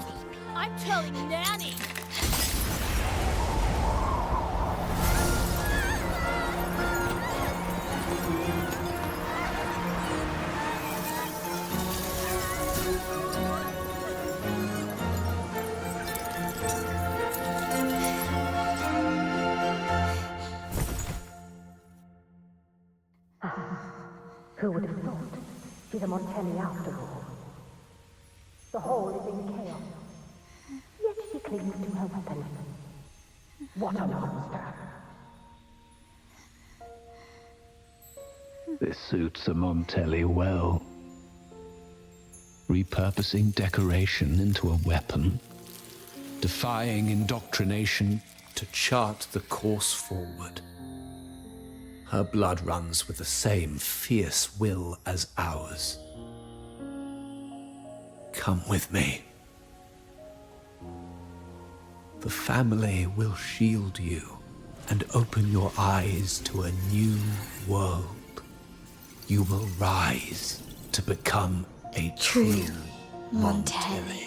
[SPEAKER 11] I'm telling Nanny.
[SPEAKER 23] Who would have thought? She's a Montelli after all. The hall is in chaos. Yet she clings to her weapon. What a monster!
[SPEAKER 5] This suits a Montelli well. Repurposing decoration into a weapon, defying indoctrination to chart the course forward. Her blood runs with the same fierce will as ours. Come with me. The family will shield you and open your eyes to a new world. You will rise to become a true Montelli.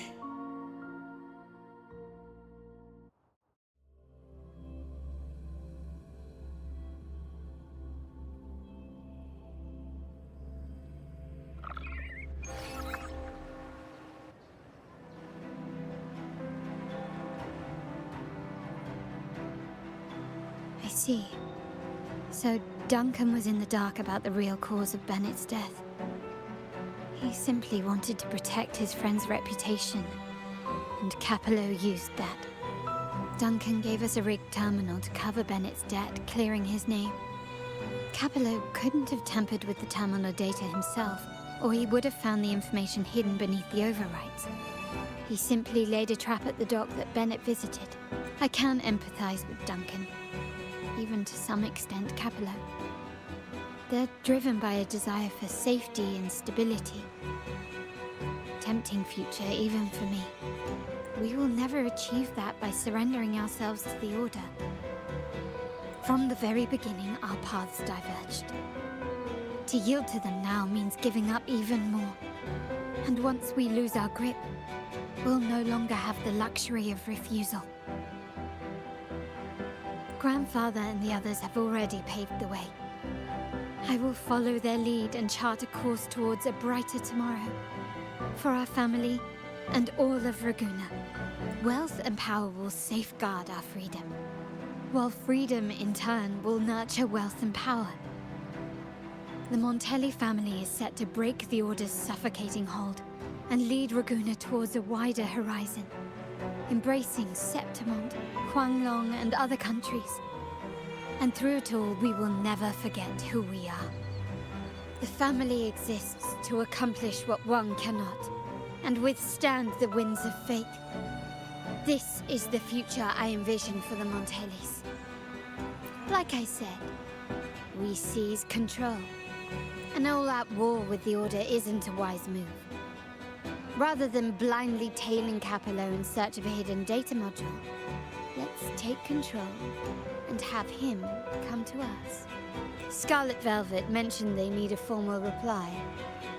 [SPEAKER 4] I see. So Duncan was in the dark about the real cause of Bennett's death. He simply wanted to protect his friend's reputation, and Capello used that. Duncan gave us a rigged terminal to cover Bennett's debt, clearing his name. Capello couldn't have tampered with the terminal data himself, or he would have found the information hidden beneath the overwrites. He simply laid a trap at the dock that Bennett visited. I can empathize with Duncan. Even to some extent, Capello. They're driven by a desire for safety and stability. Tempting future, even for me. We will never achieve that by surrendering ourselves to the Order. From the very beginning, our paths diverged. To yield to them now means giving up even more. And once we lose our grip, we'll no longer have the luxury of refusal. Grandfather and the others have already paved the way. I will follow their lead and chart a course towards a brighter tomorrow. For our family and all of Raguna. Wealth and power will safeguard our freedom, while freedom in turn will nurture wealth and power. The Montelli family is set to break the Order's suffocating hold and lead Raguna towards a wider horizon, embracing Septimont, Huanglong, and other countries. And through it all, we will never forget who we are. The family exists to accomplish what one cannot, and withstand the winds of fate. This is the future I envision for the Montellis. Like I said, we seize control. An all-out war with the Order isn't a wise move. Rather than blindly tailing Capello in search of a hidden data module, let's take control and have him come to us. Scarlet Velvet mentioned they need a formal reply,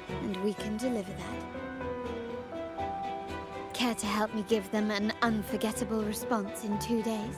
[SPEAKER 4] and we can deliver that. Care to help me give them an unforgettable response in 2 days?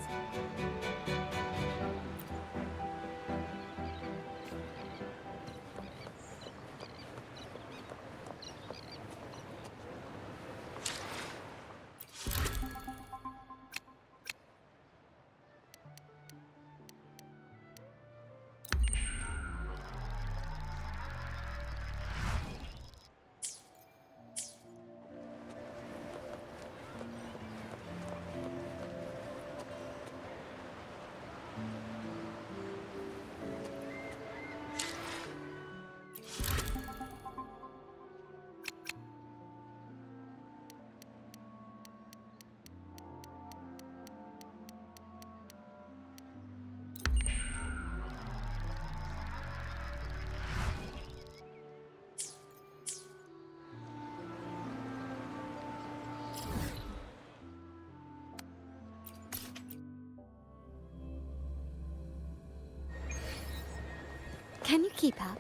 [SPEAKER 4] Can you keep up?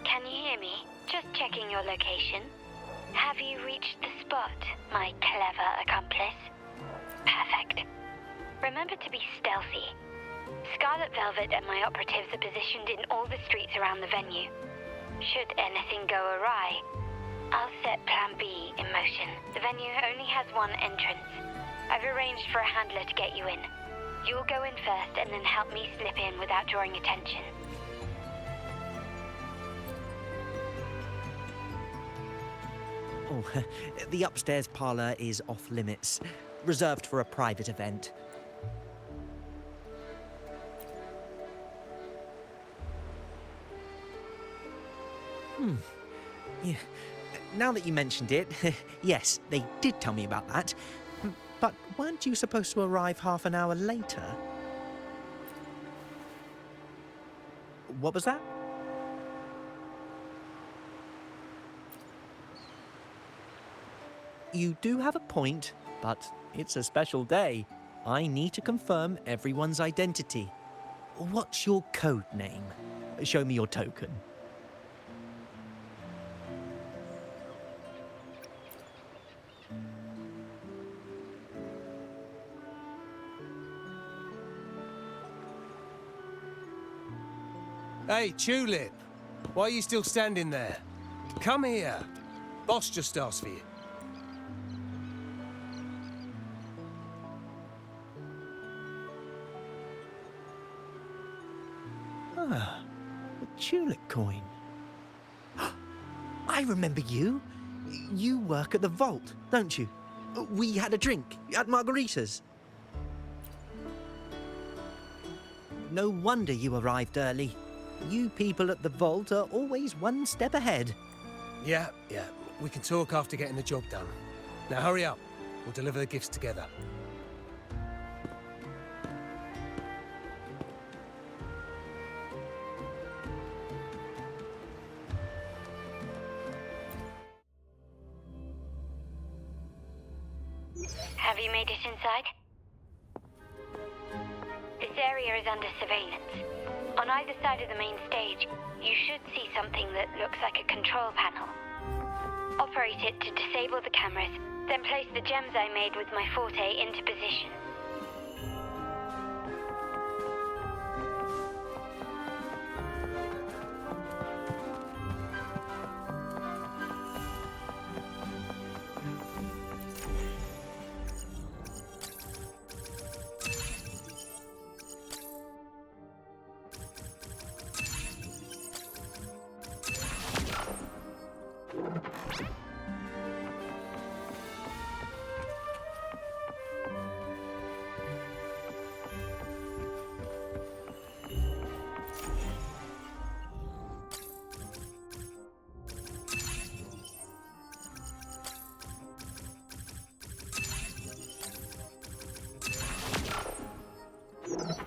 [SPEAKER 10] Can you hear me? Just checking your location. Have you reached the spot, my clever accomplice? Perfect. Remember to be stealthy. Scarlet Velvet and my operatives are positioned in all the streets around the venue. Should anything go awry, I'll set Plan B in motion. The venue only has one entrance. I've arranged for a handler to get you in. You'll go in first and then help me slip in without drawing attention.
[SPEAKER 12] Oh, the upstairs parlour is off limits, reserved for a private event. Yeah. Now that you mentioned it, yes, they did tell me about that. But weren't you supposed to arrive half an hour later? What was that? You do have a point, but it's a special day. I need to confirm everyone's identity. What's your code name? Show me your token.
[SPEAKER 8] Hey, Tulip! Why are you still standing there? Come here. Boss just asked for you.
[SPEAKER 12] Ah, a tulip coin. I remember you. You work at the vault, don't you? We had a drink at margaritas. No wonder you arrived early. You people at the vault are always one step ahead.
[SPEAKER 8] Yeah. We can talk after getting the job done. Now hurry up. We'll deliver the gifts together.
[SPEAKER 10] Have you made it inside? This area is under surveillance. On either side of the main stage, you should see something that looks like a control panel. Operate it to disable the cameras, then place the gems I made with my forte into position.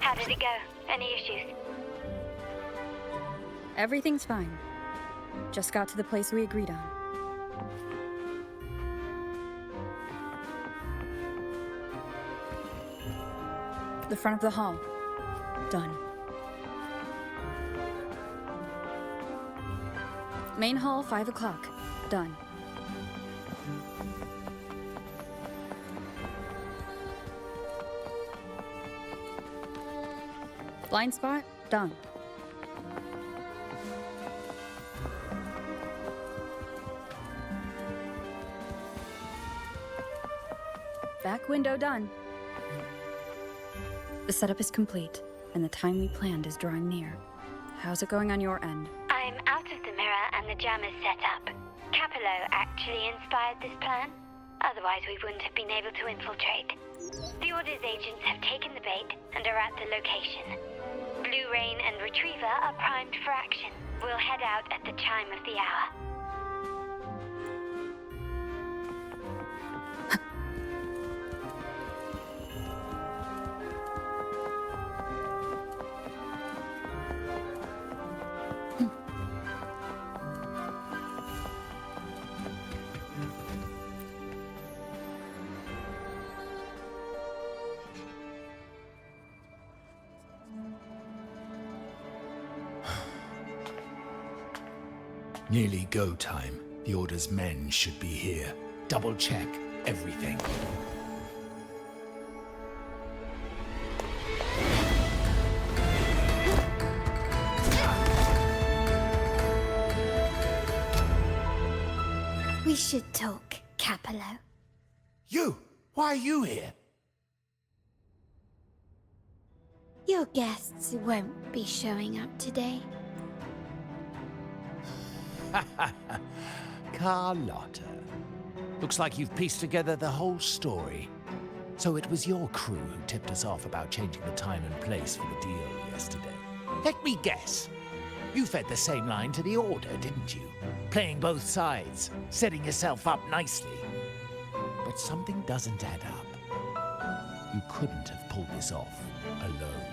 [SPEAKER 10] How did it go? Any issues?
[SPEAKER 1] Everything's fine. Just got to the place we agreed on. The front of the hall. Done. Main hall, 5 o'clock. Done. Blind spot? Done. Back window done. The setup is complete, and the time we planned is drawing near. How's it going on your end?
[SPEAKER 10] I'm out of the mirror and the jam is set up. Capello actually inspired this plan. Otherwise, we wouldn't have been able to infiltrate. The Order's agents have taken the bait and are at the location. Blue Rain and Retriever are primed for action. We'll head out at the chime of the hour.
[SPEAKER 2] Nearly go time. The Order's men should be here. Double check everything.
[SPEAKER 4] We should talk, Capello.
[SPEAKER 2] You! Why are you here?
[SPEAKER 4] Your guests won't be showing up today.
[SPEAKER 2] Carlotta. Looks like you've pieced together the whole story. So it was your crew who tipped us off about changing the time and place for the deal yesterday. Let me guess. You fed the same line to the Order, didn't you? Playing both sides, setting yourself up nicely. But something doesn't add up. You couldn't have pulled this off alone.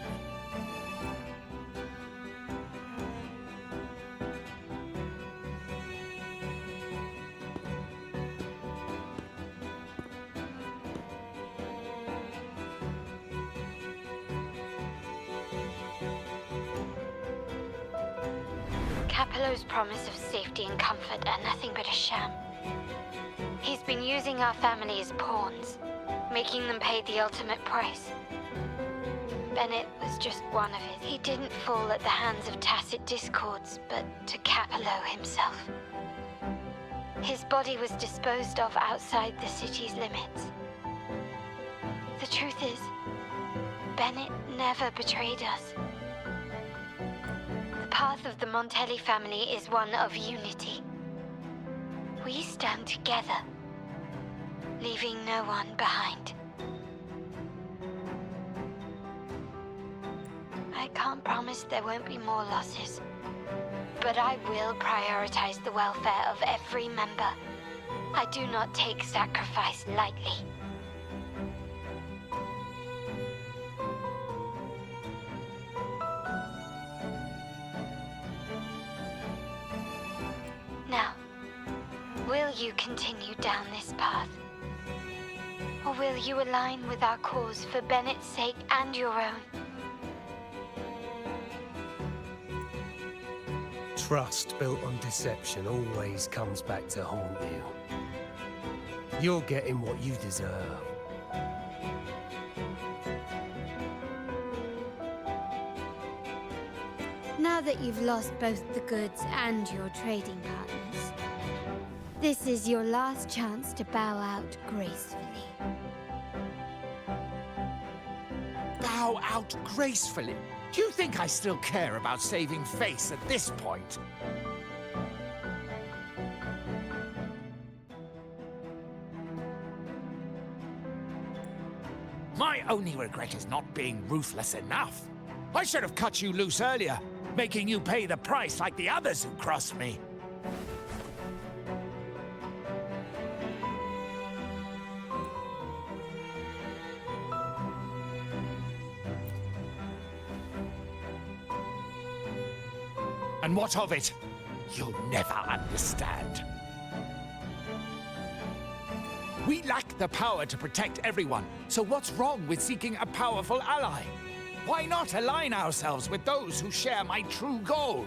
[SPEAKER 10] Capello's promise of safety and comfort are nothing but a sham. He's been using our family as pawns, making them pay the ultimate price. Bennett was just one of it. He didn't fall at the hands of tacit discords, but to Capello himself. His body was disposed of outside the city's limits. The truth is, Bennett never betrayed us. The path of the Montelli family is one of unity. We stand together, leaving no one behind. I can't promise there won't be more losses, but I will prioritize the welfare of every member. I do not take sacrifice lightly. Now, will you continue down this path? Or will you align with our cause for Bennett's sake and your own?
[SPEAKER 8] Trust built on deception always comes back to haunt you. You're getting what you deserve.
[SPEAKER 4] Now that you've lost both the goods and your trading partners, this is your last chance to bow out gracefully.
[SPEAKER 2] Bow out gracefully? Do you think I still care about saving face at this point? My only regret is not being ruthless enough. I should have cut you loose earlier, making you pay the price like the others who crossed me. And what of it? You'll never understand. We lack lack the power to protect everyone. So what's wrong with seeking a powerful ally? Why not align ourselves with those who share my true goal?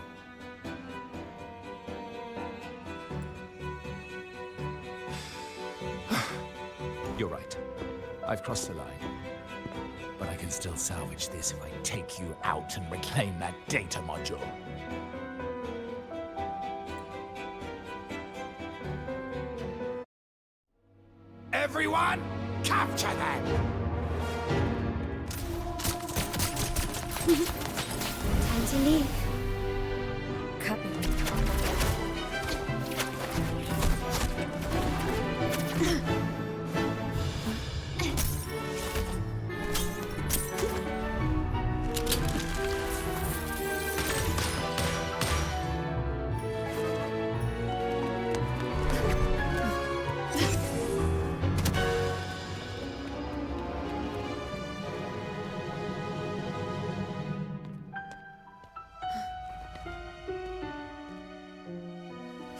[SPEAKER 2] You're right. I've crossed the line. But I can still salvage this if I take you out and reclaim that data module. Everyone, capture them!
[SPEAKER 4] Time to leave.
[SPEAKER 1] Copy.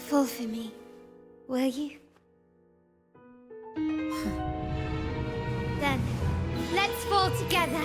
[SPEAKER 4] Fall for me, will you? Then, let's fall together.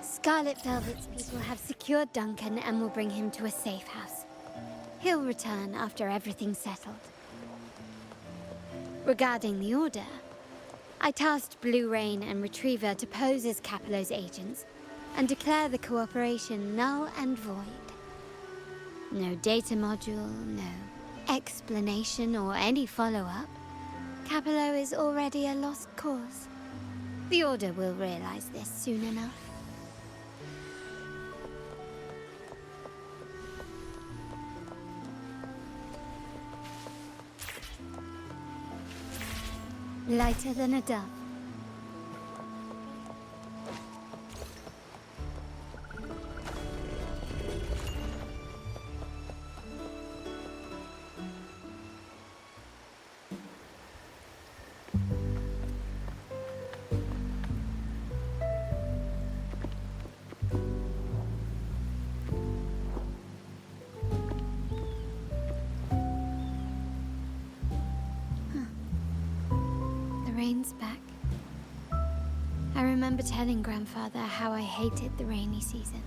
[SPEAKER 4] Scarlet Velvet's people have secured Duncan and will bring him to a safe house. He'll return after everything's settled. Regarding the Order, I tasked Blue Rain and Retriever to pose as Capello's agents and declare the cooperation null and void. No data module, no explanation or any follow-up. Capello is already a lost cause. The Order will realize this soon enough. Lighter than a dove. Rain's back. I remember telling Grandfather how I hated the rainy season.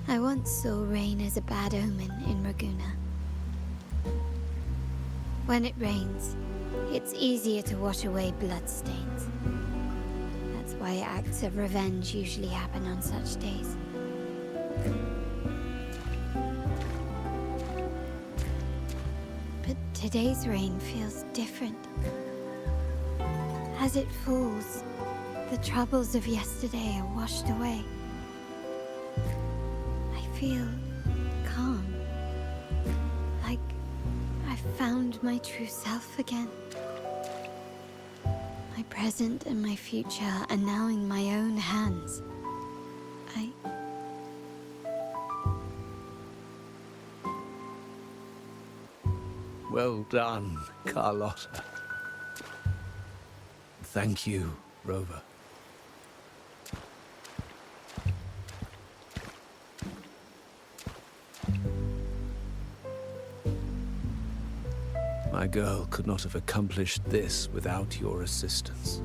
[SPEAKER 4] I once saw rain as a bad omen in Raguna. When it rains, it's easier to wash away bloodstains. That's why acts of revenge usually happen on such days. But today's rain feels different. As it falls, the troubles of yesterday are washed away. I feel calm, like I've found my true self again. My present and my future are now in my own hands.
[SPEAKER 5] Well done, Carlotta. Thank you, Rover. My girl could not have accomplished this without your assistance.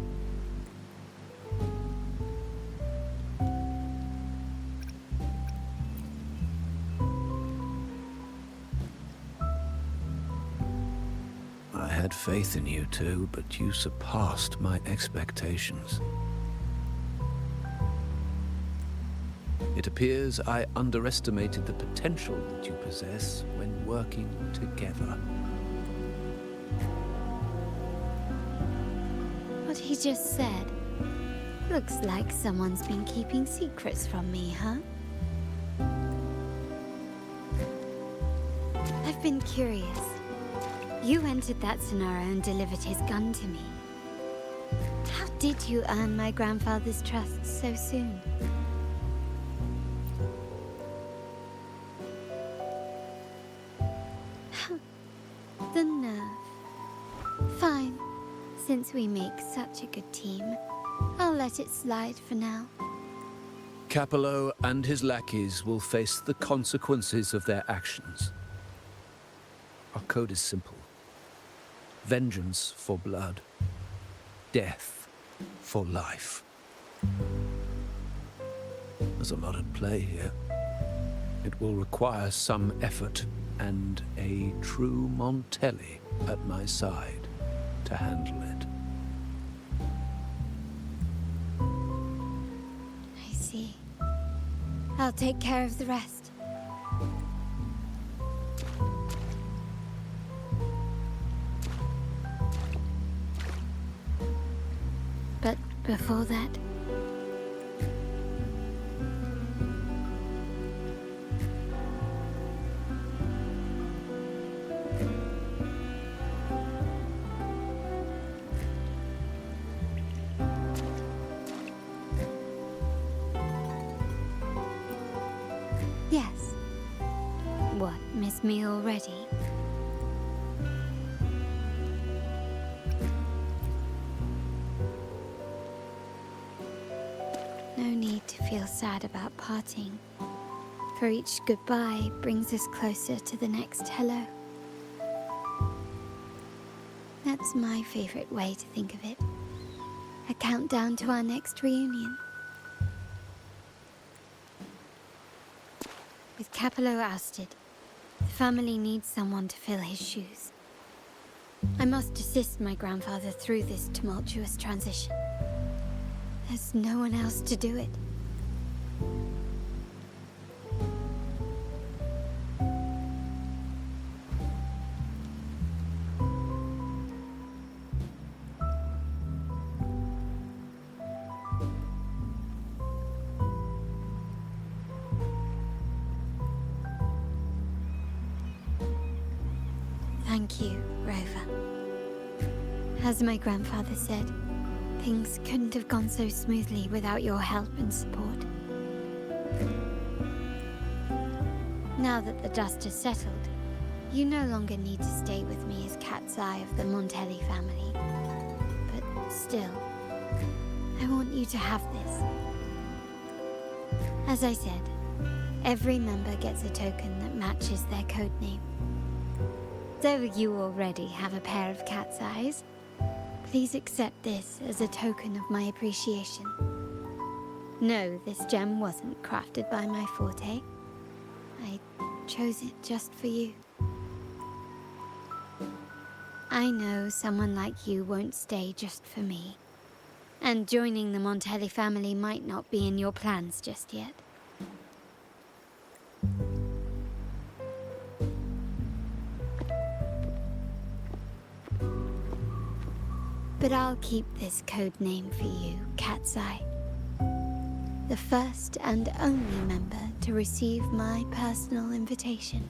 [SPEAKER 5] I had faith in you too, but you surpassed my expectations. It appears I underestimated the potential that you possess when working together.
[SPEAKER 4] What he just said. Looks like someone's been keeping secrets from me, huh? I've been curious. You entered that Sonara and delivered his gun to me. How did you earn my grandfather's trust so soon? The nerve. Fine. Since we make such a good team, I'll let it slide for now.
[SPEAKER 5] Capello and his lackeys will face the consequences of their actions. Our code is simple. Vengeance for blood. Death for life. There's a lot at play here. It will require some effort and a true Montelli at my side to handle it.
[SPEAKER 4] I see. I'll take care of the rest. But before that... Yes. What, miss me already? No need to feel sad about parting, for each goodbye brings us closer to the next hello. That's my favorite way to think of it. A countdown to our next reunion. With Capello ousted, the family needs someone to fill his shoes. I must assist my grandfather through this tumultuous transition. There's no one else to do it. Thank you, Rover. As my grandfather said, things couldn't have gone so smoothly without your help and support. Now that the dust has settled, you no longer need to stay with me as Cat's Eye of the Montelli family. But still, I want you to have this. As I said, every member gets a token that matches their codename. Though you already have a pair of cat's eyes, please accept this as a token of my appreciation. No, this gem wasn't crafted by my forte. I chose it just for you. I know someone like you won't stay just for me, and joining the Montelli family might not be in your plans just yet. But I'll keep this code name for you, Cat's Eye. The first and only member to receive my personal invitation.